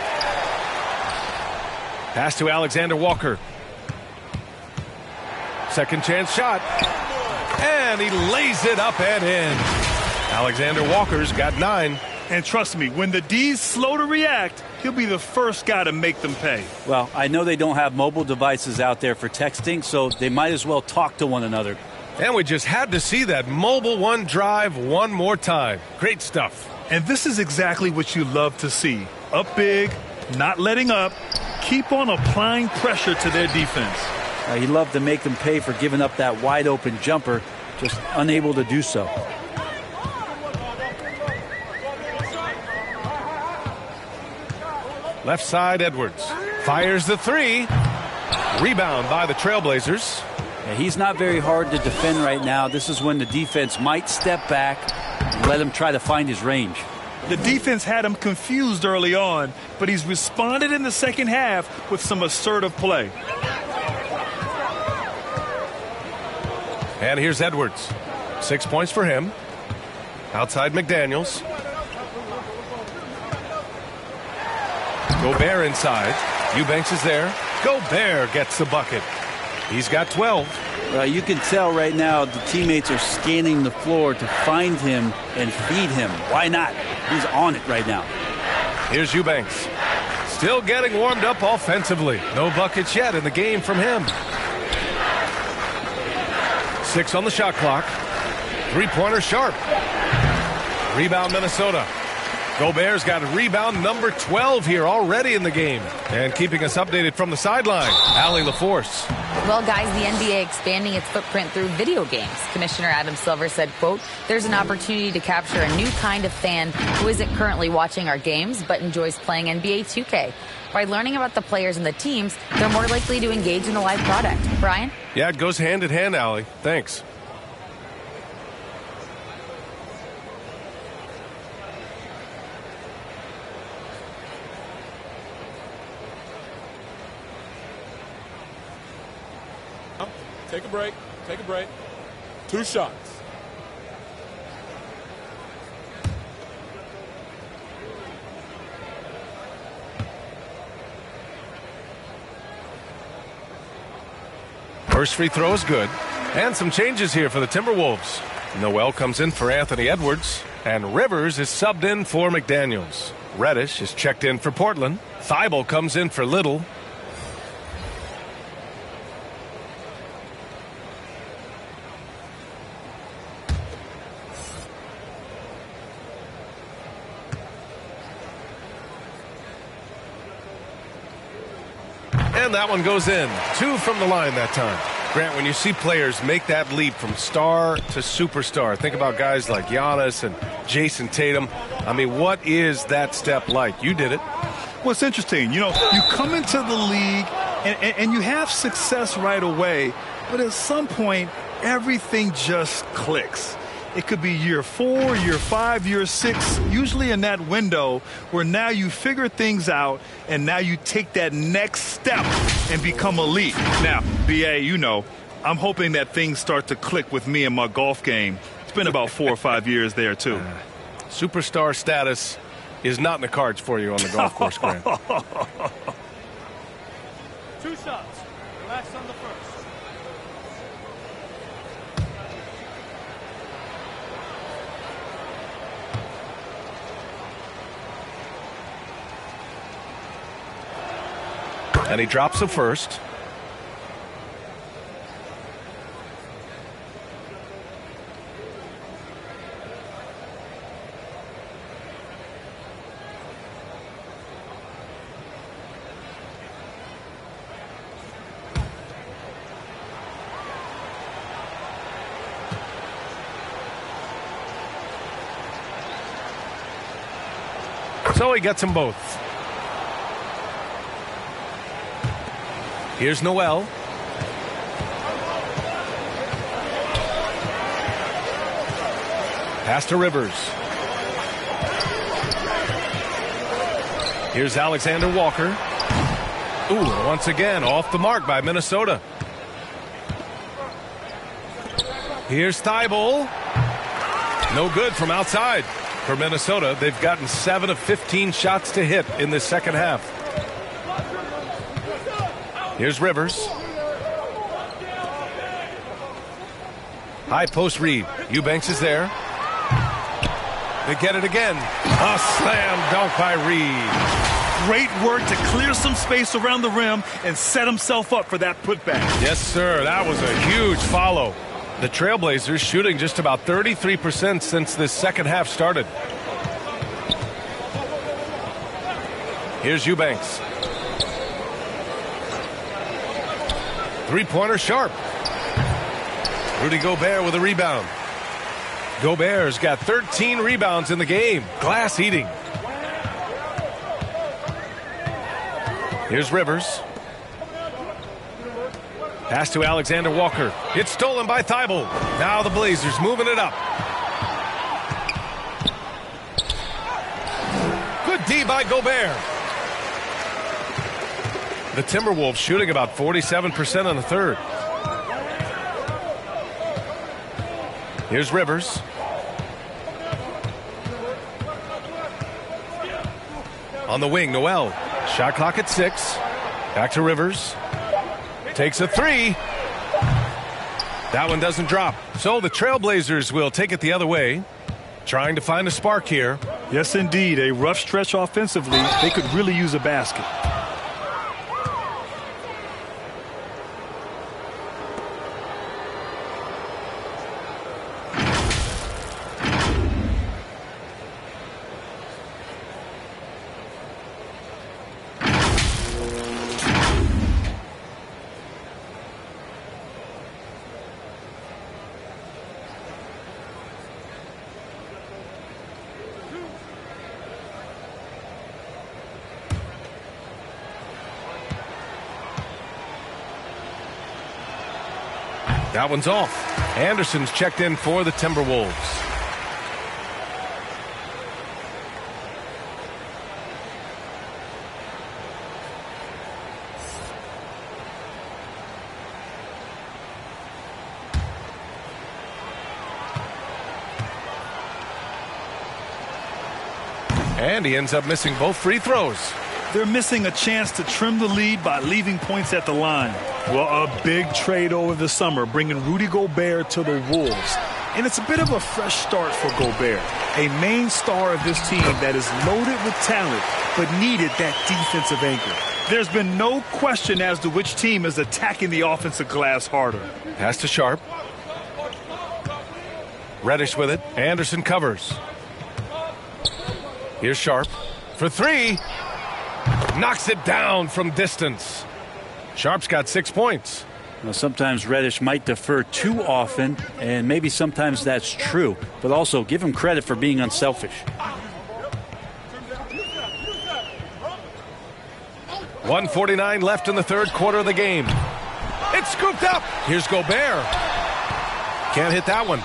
Pass to Alexander Walker. Second chance shot. And he lays it up and in. Alexander Walker's got 9. And trust me, when the D's slow to react, he'll be the first guy to make them pay. Well, I know they don't have mobile devices out there for texting, so they might as well talk to one another. And we just had to see that mobile one drive one more time. Great stuff. And this is exactly what you love to see. Up big, not letting up, keep on applying pressure to their defense. He loved to make them pay for giving up that wide open jumper, just unable to do so. Left side, Edwards fires the 3. Rebound by the Trailblazers. Yeah, he's not very hard to defend right now. This is when the defense might step back and let him try to find his range. The defense had him confused early on, but he's responded in the second half with some assertive play. And here's Edwards. 6 points for him. Outside McDaniels. Gobert inside. Eubanks is there. Gobert gets the bucket. He's got 12. You can tell right now the teammates are scanning the floor to find him and feed him. Why not? He's on it right now. Here's Eubanks. Still getting warmed up offensively. No buckets yet in the game from him. 6 on the shot clock. Three-pointer sharp. Rebound Minnesota. Gobert's got rebound number 12 here already in the game. And keeping us updated from the sideline, Allie LaForce. Well, guys, the NBA expanding its footprint through video games. Commissioner Adam Silver said, quote, there's an opportunity to capture a new kind of fan who isn't currently watching our games but enjoys playing NBA 2K. By learning about the players and the teams, they're more likely to engage in the live product. Brian? Yeah, it goes hand in hand, Allie. Thanks. Take a break. Take a break. 2 shots. First free throw is good. And some changes here for the Timberwolves. Noel comes in for Anthony Edwards. And Rivers is subbed in for McDaniels. Reddish is checked in for Portland. Thibault comes in for Little. And that one goes in. 2 from the line that time. Grant, when you see players make that leap from star to superstar, think about guys like Giannis and Jason Tatum. I mean, what is that step like? You did it. Well, it's interesting. You know, you come into the league and you have success right away, but at some point, everything just clicks. It could be year 4, year 5, year 6, usually in that window where now you figure things out and now you take that next step and become elite. Now, BA, you know, I'm hoping that things start to click with me in my golf game. It's been about 4 or 5 years there, too. Superstar status is not in the cards for you on the golf course, Grant. 2 shots. Relax on the first. And he drops the first. So he gets them both. Here's Noel. Pass to Rivers. Here's Alexander Walker. Ooh, once again, off the mark by Minnesota. Here's Thibault. No good from outside. For Minnesota, they've gotten 7 of 15 shots to hit in this second half. Here's Rivers. High post read. Eubanks is there. They get it again. A slam dunk by Reed. Great work to clear some space around the rim and set himself up for that putback. Yes, sir. That was a huge follow. The Trailblazers shooting just about 33% since this second half started. Here's Eubanks. Three-pointer Sharp. Rudy Gobert with a rebound. Gobert's got 13 rebounds in the game. Glass eating. Here's Rivers. Pass to Alexander Walker. It's stolen by Thibault. Now the Blazers moving it up. Good D by Gobert. The Timberwolves shooting about 47% in the third. Here's Rivers. On the wing, Noel. Shot clock at 6. Back to Rivers. Takes a three. That one doesn't drop. So the Trailblazers will take it the other way. Trying to find a spark here. Yes, indeed. A rough stretch offensively. They could really use a basket. That one's off. Anderson's checked in for the Timberwolves. And he ends up missing both free throws. They're missing a chance to trim the lead by leaving points at the line. Well, a big trade over the summer, bringing Rudy Gobert to the Wolves. And it's a bit of a fresh start for Gobert, a main star of this team that is loaded with talent, but needed that defensive anchor. There's been no question as to which team is attacking the offensive glass harder. Pass to Sharp. Reddish with it. Anderson covers. Here's Sharp for three. Knocks it down from distance. Sharp's got 6 points. Now, sometimes Reddish might defer too often, and maybe sometimes that's true, but also give him credit for being unselfish. 1:49 left in the third quarter of the game. It's scooped up. Here's Gobert. Can't hit that one.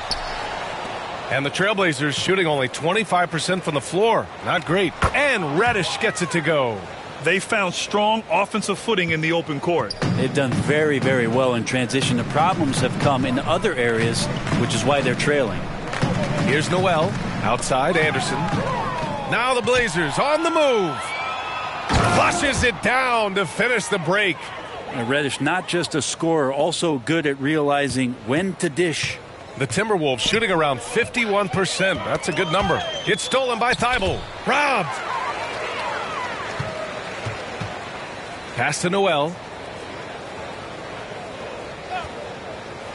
And the Trailblazers shooting only 25% from the floor. Not great. And Reddish gets it to go. They found strong offensive footing in the open court. They've done very, very well in transition. The problems have come in other areas, which is why they're trailing. Here's Noel. Outside Anderson. Now the Blazers on the move. Flushes it down to finish the break. And Reddish, not just a scorer, also good at realizing when to dish. The Timberwolves shooting around 51%. That's a good number. It's stolen by Thibault. Robbed. Pass to Noel.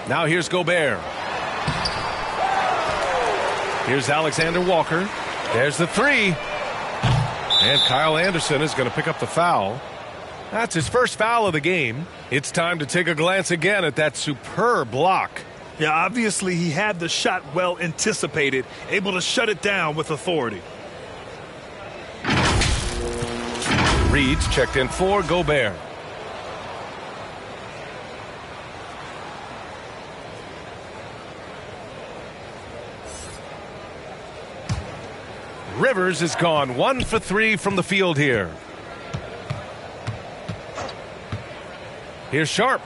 Now here's Gobert. Here's Alexander Walker. There's the three. And Kyle Anderson is going to pick up the foul. That's his first foul of the game. It's time to take a glance again at that superb block. Yeah, obviously he had the shot well anticipated, able to shut it down with authority. Reed's checked in for Gobert. Rivers is gone 1 for 3 from the field here. Here's Sharp.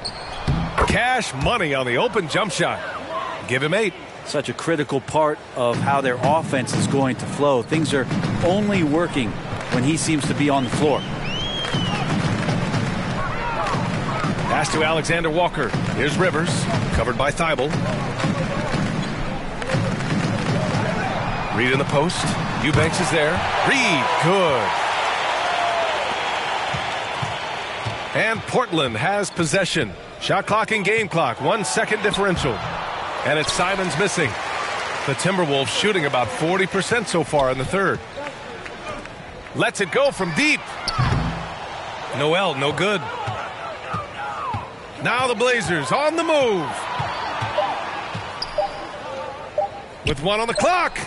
Cash money on the open jump shot. Give him 8. such a critical part of how their offense is going to flow. Things are only working when he seems to be on the floor. Pass to Alexander Walker. Here's Rivers, covered by Thibault. Reed in the post. Eubanks is there. Reed, good. And Portland has possession. Shot clock and game clock, 1 second differential. And it's Simons missing. The Timberwolves shooting about 40% so far in the third. Lets it go from deep. Noel, no good. Now the Blazers on the move. With 1 on the clock.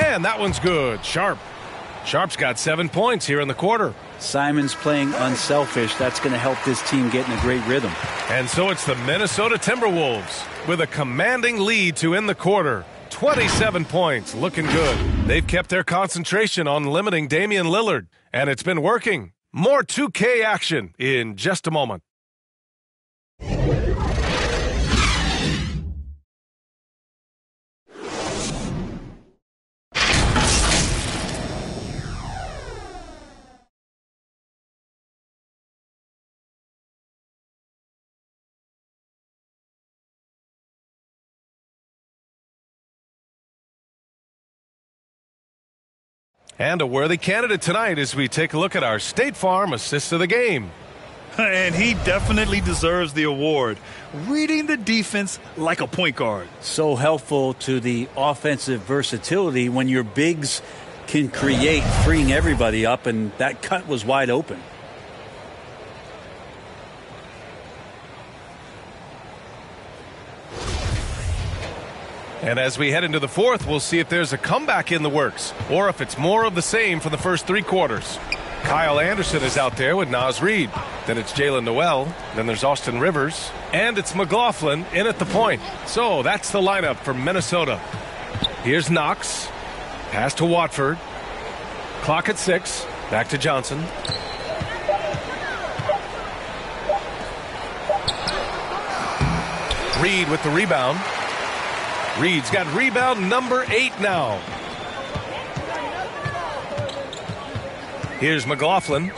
And that one's good. Sharp's got 7 points here in the quarter. Simons playing unselfish. That's going to help this team get in a great rhythm. And so it's the Minnesota Timberwolves with a commanding lead to end the quarter. 27 points, looking good. They've kept their concentration on limiting Damian Lillard, and it's been working. More 2K action in just a moment. And a worthy candidate tonight as we take a look at our State Farm assist of the game. And he definitely deserves the award. Reading the defense like a point guard. So helpful to the offensive versatility when your bigs can create, freeing everybody up, and that cut was wide open. And as we head into the fourth, we'll see if there's a comeback in the works or if it's more of the same for the first 3 quarters. Kyle Anderson is out there with Naz Reid. Then it's Jalen Noel. Then there's Austin Rivers. And it's McLaughlin in at the point. So that's the lineup for Minnesota. Here's Knox. Pass to Watford. Clock at 6. Back to Johnson. Reid with the rebound. Reed's got rebound number 8 now. Here's McLaughlin.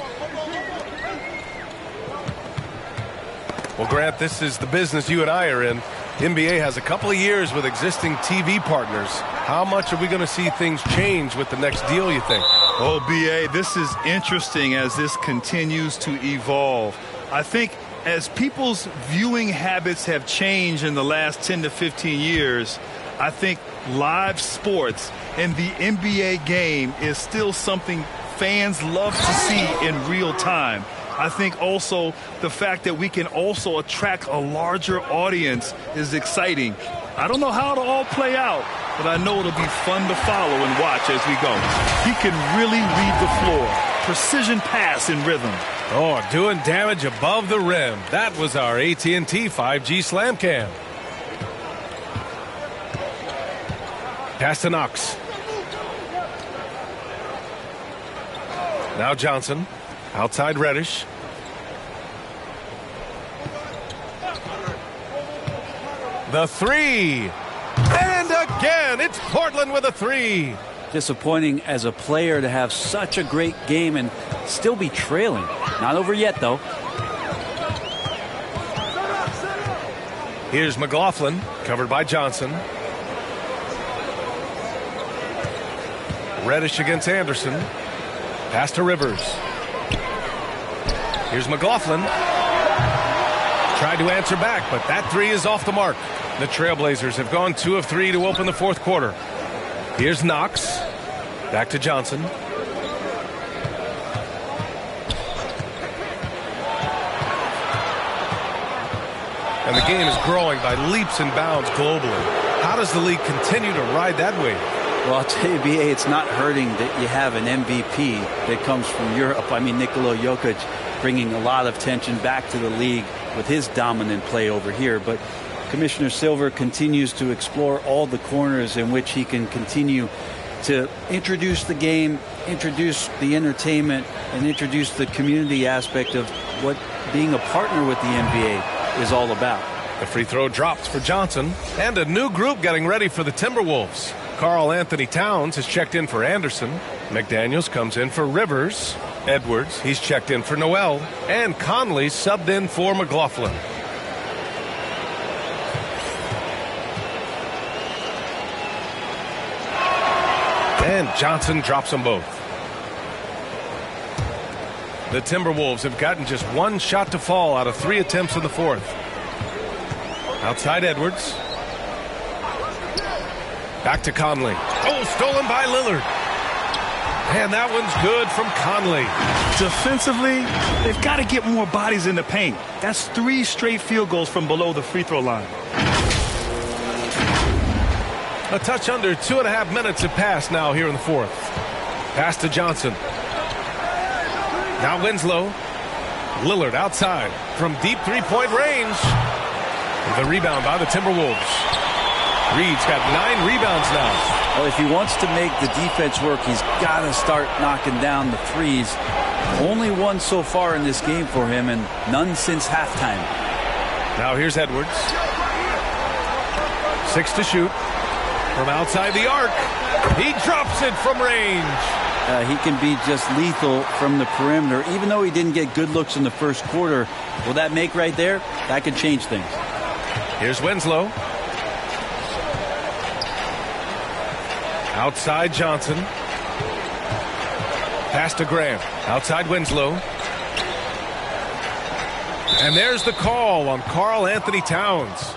Well, Grant, this is the business you and I are in. NBA has a couple of years with existing TV partners. How much are we going to see things change with the next deal, you think? Oh, B.A., this is interesting as this continues to evolve. I think as people's viewing habits have changed in the last 10 to 15 years, I think live sports and the NBA game is still something fans love to see in real time. I think also the fact that we can also attract a larger audience is exciting. I don't know how it'll all play out, but I know it'll be fun to follow and watch as we go. He can really read the floor. Precision pass in rhythm. Oh, doing damage above the rim. That was our AT&T 5G Slam Cam. Pass to Knox. Now Johnson. Outside Reddish. The 3. And again, it's Portland with a 3. Disappointing as a player to have such a great game and still be trailing. Not over yet, though. Here's McLaughlin, covered by Johnson. Reddish against Anderson. Pass to Rivers. Here's McLaughlin. Tried to answer back, but that 3 is off the mark. The Trailblazers have gone 2 of 3 to open the fourth quarter. Here's Knox. Back to Johnson. And the game is growing by leaps and bounds globally. How does the league continue to ride that wave? Well, I'll tell you, B.A., it's not hurting that you have an MVP that comes from Europe. I mean, Nikola Jokic bringing a lot of tension back to the league with his dominant play over here. But Commissioner Silver continues to explore all the corners in which he can continue to introduce the game, introduce the entertainment, and introduce the community aspect of what being a partner with the NBA is all about. The free throw drops for Johnson. And a new group getting ready for the Timberwolves. Karl Anthony Towns is checked in for Anderson. McDaniels comes in for Rivers. Edwards, he's checked in for Noel. And Conley subbed in for McLaughlin. And Johnson drops them both. The Timberwolves have gotten just one shot to fall out of 3 attempts in the fourth. Outside Edwards. Back to Conley. Oh, stolen by Lillard. And that one's good from Conley. Defensively, they've got to get more bodies in the paint. That's 3 straight field goals from below the free throw line. A touch under 2.5 minutes have passed now here in the fourth. Pass to Johnson. Now Winslow. Lillard outside from deep three-point range. The rebound by the Timberwolves. Reed's got 9 rebounds now. Well, if he wants to make the defense work, he's got to start knocking down the threes. Only one so far in this game for him, and none since halftime. Now here's Edwards. 6 to shoot. From outside the arc. He drops it from range. He can be just lethal from the perimeter. Even though he didn't get good looks in the first quarter, will that make right there? That could change things. Here's Winslow. Outside Johnson. Pass to Grant. Outside Winslow. And there's the call on Karl Anthony Towns.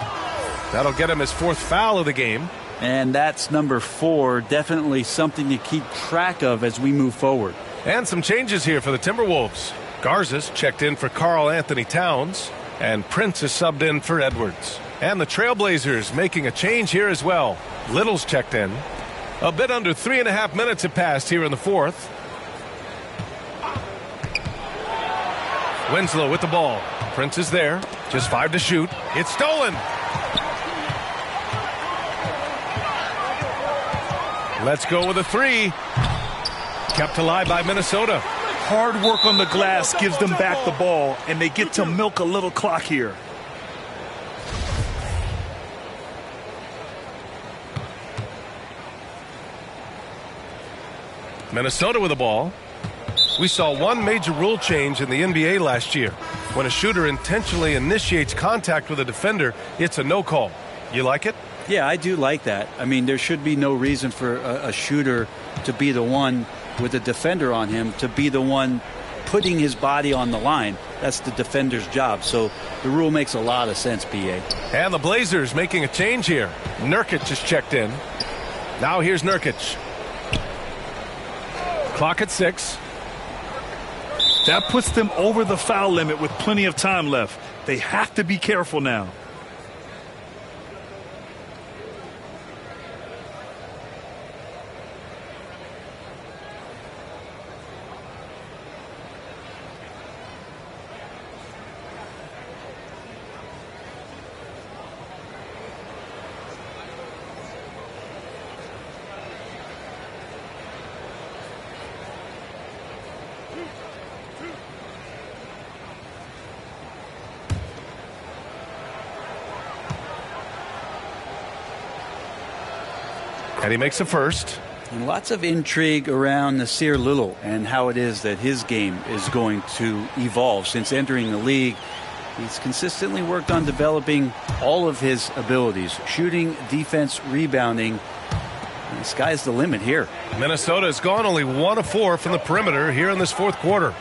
That'll get him his 4th foul of the game. And that's number 4. Definitely something to keep track of as we move forward. And some changes here for the Timberwolves. Garza's checked in for Karl Anthony Towns. And Prince is subbed in for Edwards. And the Trailblazers making a change here as well. Little's checked in. A bit under 3.5 minutes have passed here in the fourth. Winslow with the ball. Prince is there. Just 5 to shoot. It's stolen. Let's go with a 3. Kept alive by Minnesota. Hard work on the glass gives them back the ball, and they get to milk a little clock here. Minnesota with the ball. We saw one major rule change in the NBA last year. When a shooter intentionally initiates contact with a defender, it's a no call. You like it? Yeah, I do like that. I mean, there should be no reason for a shooter to be the one with a defender on him, to be the one putting his body on the line. That's the defender's job. So the rule makes a lot of sense, PA. And the Blazers making a change here. Nurkic is checked in. Now here's Nurkic. Clock at 6. That puts them over the foul limit with plenty of time left. They have to be careful now. And he makes the first. And lots of intrigue around Nasir Little and how it is that his game is going to evolve. Since entering the league, he's consistently worked on developing all of his abilities. Shooting, defense, rebounding. And the sky's the limit here. Minnesota has gone only 1 of 4 from the perimeter here in this fourth quarter.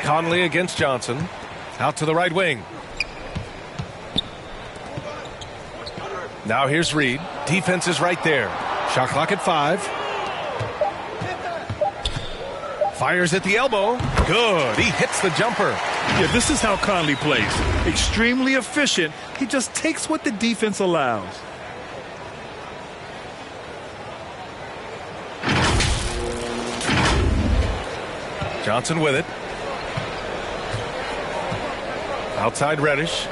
Conley against Johnson. Out to the right wing. Now here's Reed. Defense is right there. Shot clock at 5. Fires at the elbow. Good. He hits the jumper. Yeah, this is how Conley plays. Extremely efficient. He just takes what the defense allows. Johnson with it. Outside Reddish.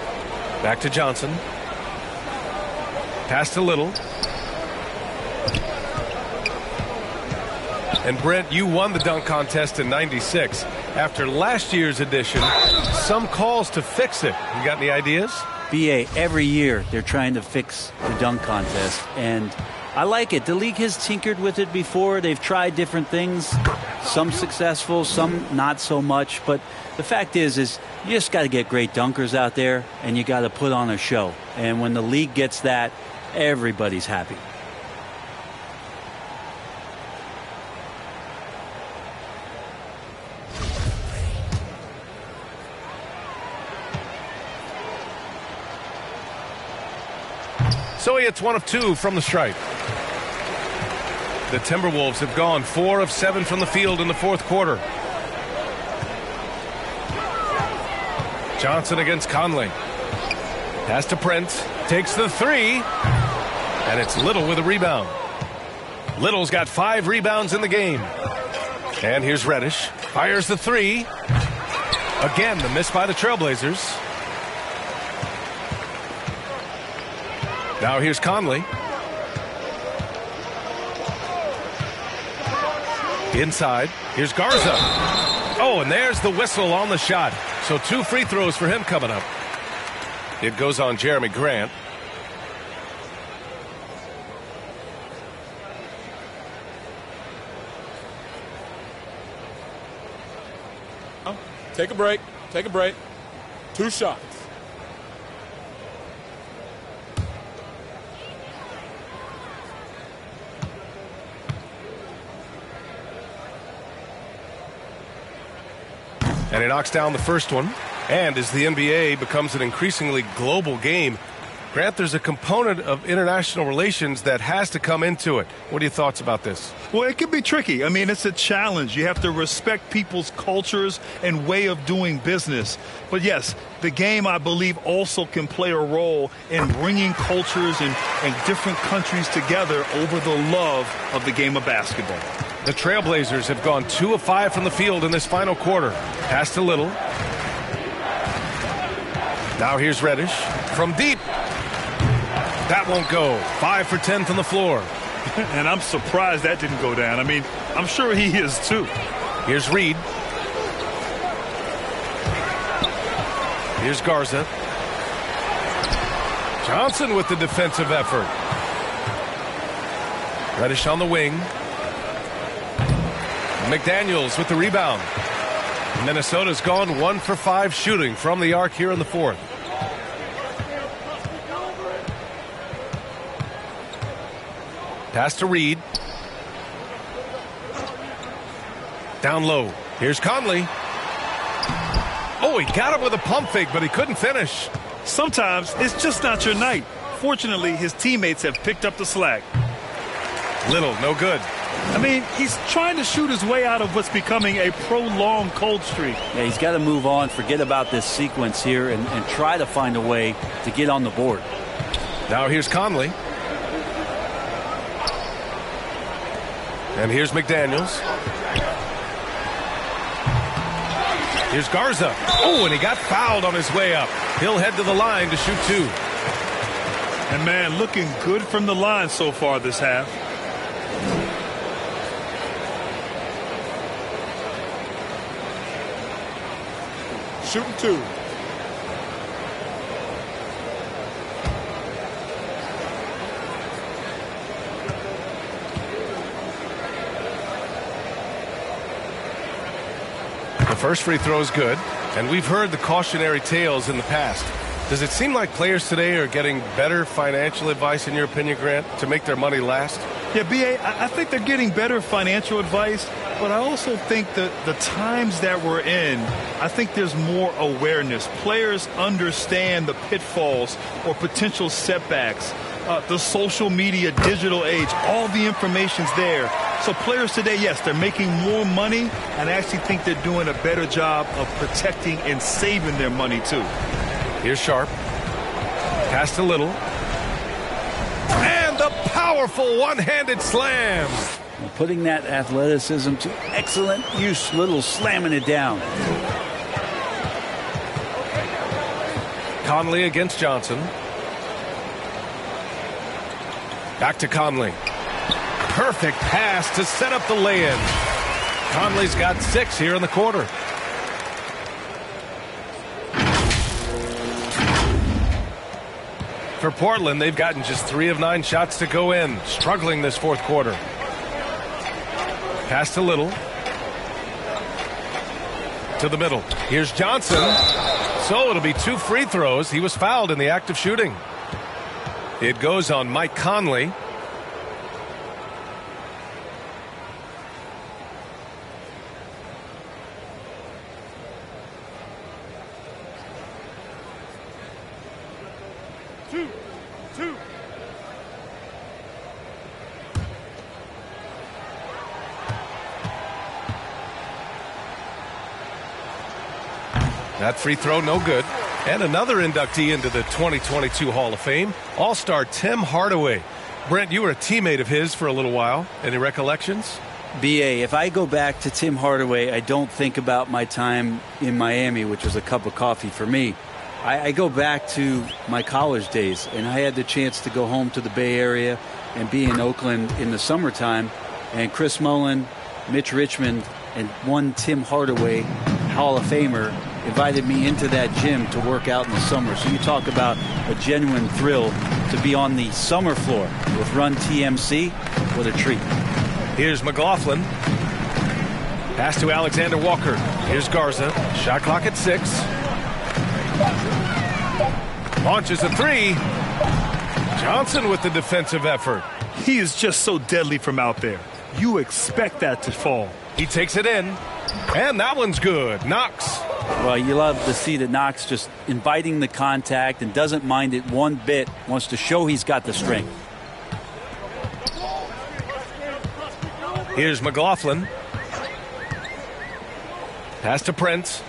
Back to Johnson. Pass to Little. And Brent, you won the dunk contest in '96. After last year's edition, some calls to fix it. You got any ideas? BA, every year they're trying to fix the dunk contest, and I like it. The league has tinkered with it before. They've tried different things, some successful, some not so much. But the fact is you just got to get great dunkers out there, and you got to put on a show. And when the league gets that, everybody's happy. So he hits 1 of 2 from the stripe. The Timberwolves have gone 4 of 7 from the field in the fourth quarter. Johnson against Conley. Pass to Prince. Takes the 3. And it's Little with a rebound. Little's got 5 rebounds in the game. And here's Reddish. Fires the 3. Again, the miss by the Trailblazers. Now here's Conley. Inside. Here's Garza. Oh, and there's the whistle on the shot. So 2 free throws for him coming up. It goes on Jeremy Grant. Take a break. Take a break. 2 shots. And he knocks down the first one. And as the NBA becomes an increasingly global game, Grant, there's a component of international relations that has to come into it. What are your thoughts about this? Well, it can be tricky. I mean, it's a challenge. You have to respect people's cultures and way of doing business. But yes, the game, I believe, also can play a role in bringing cultures and different countries together over the love of the game of basketball. The Trailblazers have gone 2 of 5 from the field in this final quarter. Pass to Little. Now here's Reddish from deep. That won't go. 5 for 10 from the floor. And I'm surprised that didn't go down. I mean, I'm sure he is too. Here's Reed. Here's Garza. Johnson with the defensive effort. Reddish on the wing. McDaniels with the rebound. Minnesota's gone 1 for 5 shooting from the arc here in the fourth. Pass to Reed. Down low. Here's Conley. Oh, he got him with a pump fake, but he couldn't finish. Sometimes it's just not your night. Fortunately, his teammates have picked up the slack. Little, no good. I mean, he's trying to shoot his way out of what's becoming a prolonged cold streak. Yeah, he's got to move on, forget about this sequence here, and try to find a way to get on the board. Now here's Conley. And here's McDaniels. Here's Garza. Oh, and he got fouled on his way up. He'll head to the line to shoot 2. And, man, looking good from the line so far this half. Shooting 2. The first free throw is good, and we've heard the cautionary tales in the past. Does it seem like players today are getting better financial advice, in your opinion, Grant, to make their money last? Yeah, B.A., I think they're getting better financial advice, but I also think that the times that we're in, I think there's more awareness. Players understand the pitfalls or potential setbacks. The social media, digital age, all the information's there. So players today, yes, they're making more money, and I actually think they're doing a better job of protecting and saving their money, too. Here's Sharp. Pass to Little. And the powerful one-handed slam. Well, putting that athleticism to excellent use. Little slamming it down. Conley against Johnson. Back to Conley. perfect pass to set up the lay-in. Conley's got 6 here in the quarter. For Portland, they've gotten just 3 of 9 shots to go in, struggling this fourth quarter. Pass to Little. To the middle. Here's Johnson. So it'll be 2 free throws. He was fouled in the act of shooting. It goes on Mike Conley. That free throw, no good. And another inductee into the 2022 Hall of Fame, All-Star Tim Hardaway. Brent, you were a teammate of his for a little while. Any recollections? BA, if I go back to Tim Hardaway, I don't think about my time in Miami, which was a cup of coffee for me. I go back to my college days, and I had the chance to go home to the Bay Area and be in Oakland in the summertime. And Chris Mullin, Mitch Richmond, and one Tim Hardaway, Hall of Famer, invited me into that gym to work out in the summer. So you talk about a genuine thrill to be on the summer floor with Run TMC. What a treat. Here's McLaughlin. Pass to Alexander Walker. Here's Garza. Shot clock at 6. Launches a 3. Johnson with the defensive effort. He is just so deadly from out there. You expect that to fall. He takes it in. And that one's good. Knox. Well, you love to see that Knox just inviting the contact and doesn't mind it one bit. Wants to show he's got the strength. Here's McLaughlin. Pass to Prince.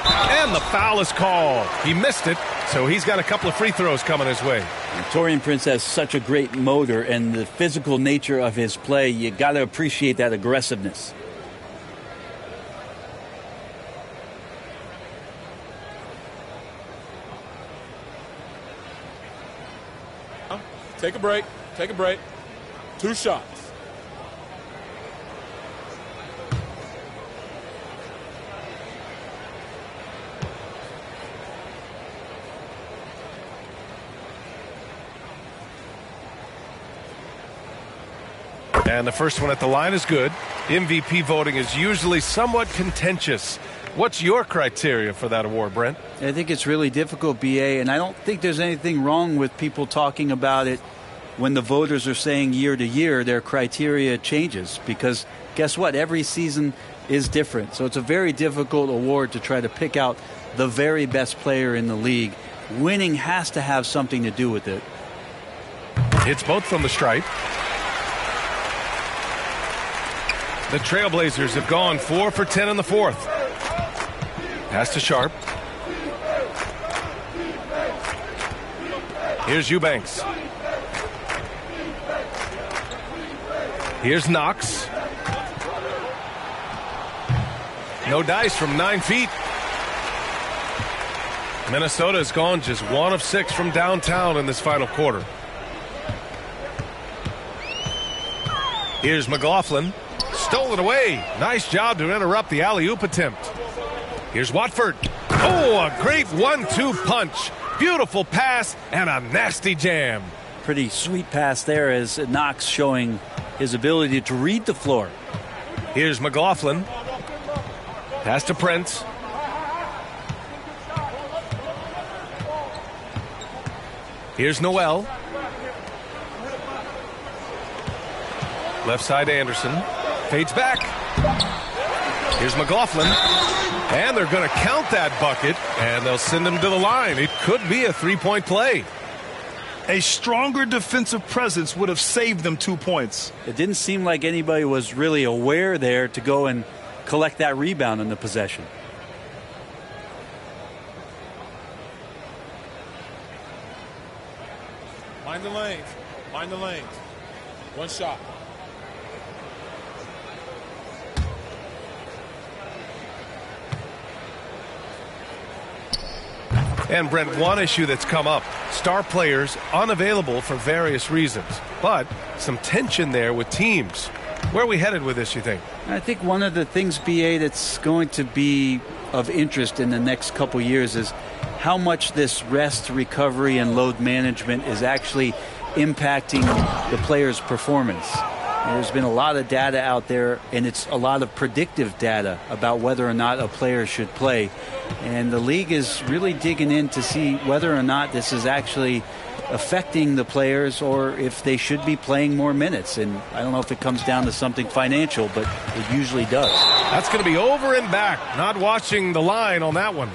And the foul is called. He missed it, so he's got a couple of free throws coming his way. And Taurean Prince has such a great motor, and the physical nature of his play, you got to appreciate that aggressiveness. Take a break. Take a break. 2 shots. And the first one at the line is good. MVP voting is usually somewhat contentious. What's your criteria for that award, Brent? I think it's really difficult, BA, and I don't think there's anything wrong with people talking about it when the voters are saying year to year their criteria changes, because guess what? Every season is different. So it's a very difficult award to try to pick out the very best player in the league. Winning has to have something to do with it. Hits both from the stripe. The Trailblazers have gone 4 for 10 in the fourth. Pass to Sharp. Here's Eubanks. Here's Knox. No dice from 9 feet. Minnesota has gone just 1 of 6 from downtown in this final quarter. Here's McLaughlin. Stole it away. Nice job to interrupt the alley-oop attempt. Here's Watford. Oh, a great 1-2 punch. Beautiful pass and a nasty jam. Pretty sweet pass there as Knox showing his ability to read the floor. Here's McLaughlin. Pass to Prince. Here's Noel. Left side Anderson. Fades back. Here's McLaughlin. And they're going to count that bucket, and they'll send him to the line. It could be a three-point play. A stronger defensive presence would have saved them 2 points. It didn't seem like anybody was really aware there to go and collect that rebound in the possession. Mind the lanes. Mind the lanes. 1 shot. And Brent, one issue that's come up, star players unavailable for various reasons, but some tension there with teams. Where are we headed with this, you think? I think one of the things, BA, that's going to be of interest in the next couple years is how much this rest, recovery, and load management is actually impacting the player's performance. And there's been a lot of data out there, and it's a lot of predictive data about whether or not a player should play. And the league is really digging in to see whether or not this is actually affecting the players or if they should be playing more minutes. And I don't know if it comes down to something financial, but it usually does. That's going to be over and back. Not watching the line on that one.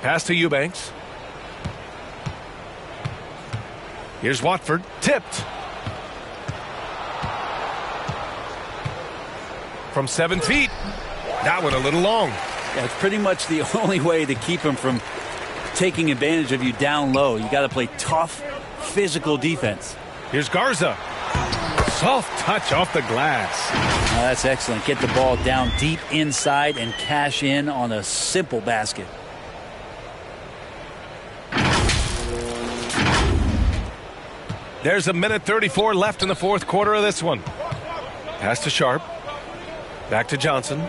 Pass to Eubanks. Here's Watford. Tipped. From 7 feet. That one a little long. Yeah, it's pretty much the only way to keep him from taking advantage of you down low. You got to play tough, physical defense. Here's Garza. Soft touch off the glass. That's excellent. Get the ball down deep inside and cash in on a simple basket. There's a minute 34 left in the fourth quarter of this one. Pass to Sharp. Back to Johnson.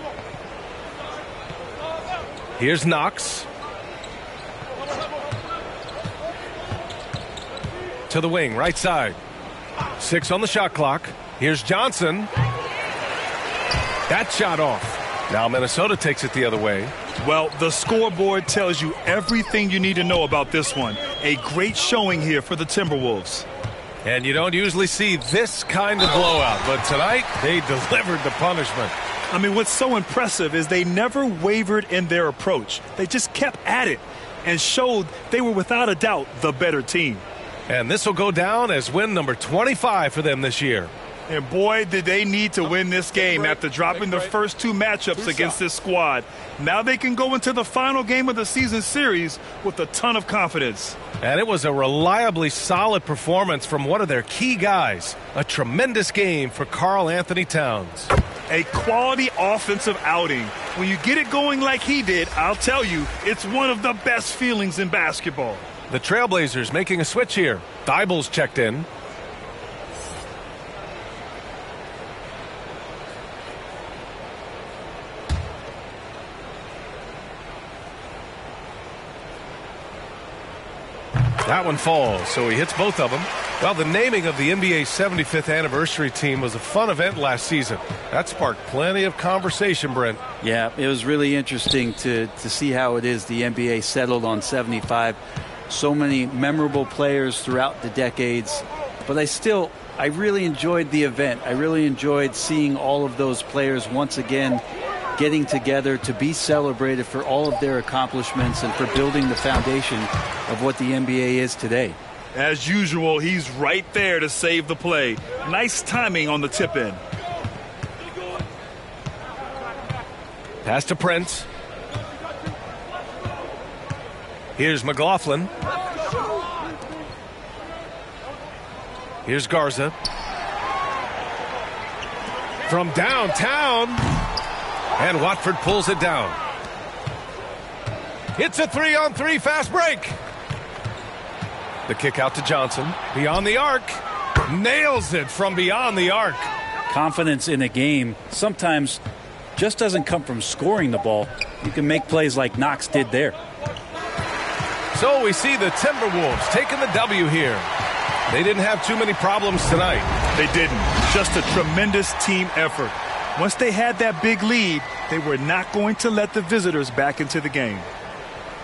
Here's Knox. To the wing, right side. 6 on the shot clock. Here's Johnson. That shot off. Now Minnesota takes it the other way. Well, the scoreboard tells you everything you need to know about this one. A great showing here for the Timberwolves. And you don't usually see this kind of blowout, but tonight they delivered the punishment. I mean, what's so impressive is they never wavered in their approach. They just kept at it and showed they were without a doubt the better team. And this will go down as win number 25 for them this year. And boy, did they need to win this game after dropping the first 2 matchups against this squad. Now they can go into the final game of the season series with a ton of confidence. And it was a reliably solid performance from one of their key guys. A tremendous game for Karl Anthony Towns. A quality offensive outing. When you get it going like he did, I'll tell you, it's one of the best feelings in basketball. The Trailblazers making a switch here. Dible's checked in. That one falls, so he hits both of them. Well, the naming of the NBA's 75th anniversary team was a fun event last season. That sparked plenty of conversation, Brent. Yeah, it was really interesting to see how it is the NBA settled on 75. So many memorable players throughout the decades. But I really enjoyed the event. I really enjoyed seeing all of those players once again getting together to be celebrated for all of their accomplishments and for building the foundation of what the NBA is today. As usual, he's right there to save the play. Nice timing on the tip-in. Pass to Prince. Here's McLaughlin. Here's Garza. From downtown. And Watford pulls it down. It's a 3-on-3 fast break. The kick out to Johnson. Beyond the arc. Nails it from beyond the arc. Confidence in a game sometimes just doesn't come from scoring the ball. You can make plays like Knox did there. So we see the Timberwolves taking the W here. They didn't have too many problems tonight. They didn't. Just a tremendous team effort. Once they had that big lead, they were not going to let the visitors back into the game.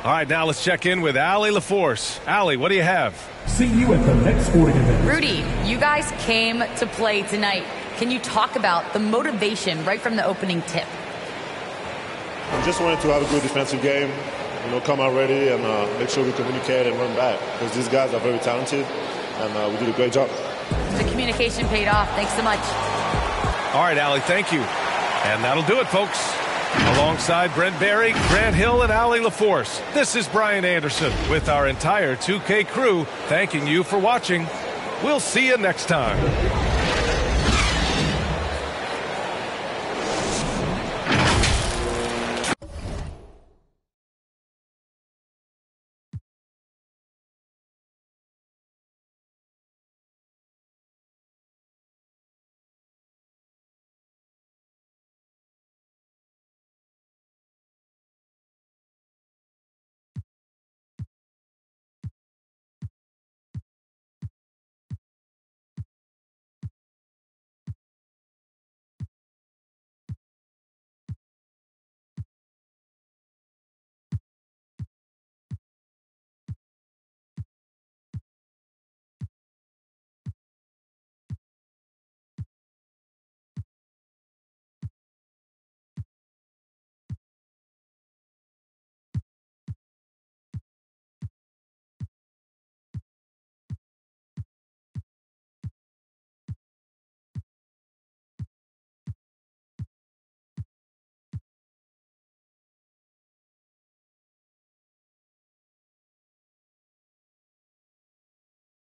All right, now let's check in with Allie LaForce. Allie, what do you have? See you at the next sporting event. Rudy, you guys came to play tonight. Can you talk about the motivation right from the opening tip? We just wanted to have a good defensive game, come out ready and make sure we communicate and run back because these guys are very talented and we did a great job. The communication paid off. Thanks so much. All right, Allie, thank you. And that'll do it, folks. Alongside Brent Barry, Grant Hill, and Allie LaForce, this is Brian Anderson with our entire 2K crew thanking you for watching. We'll see you next time.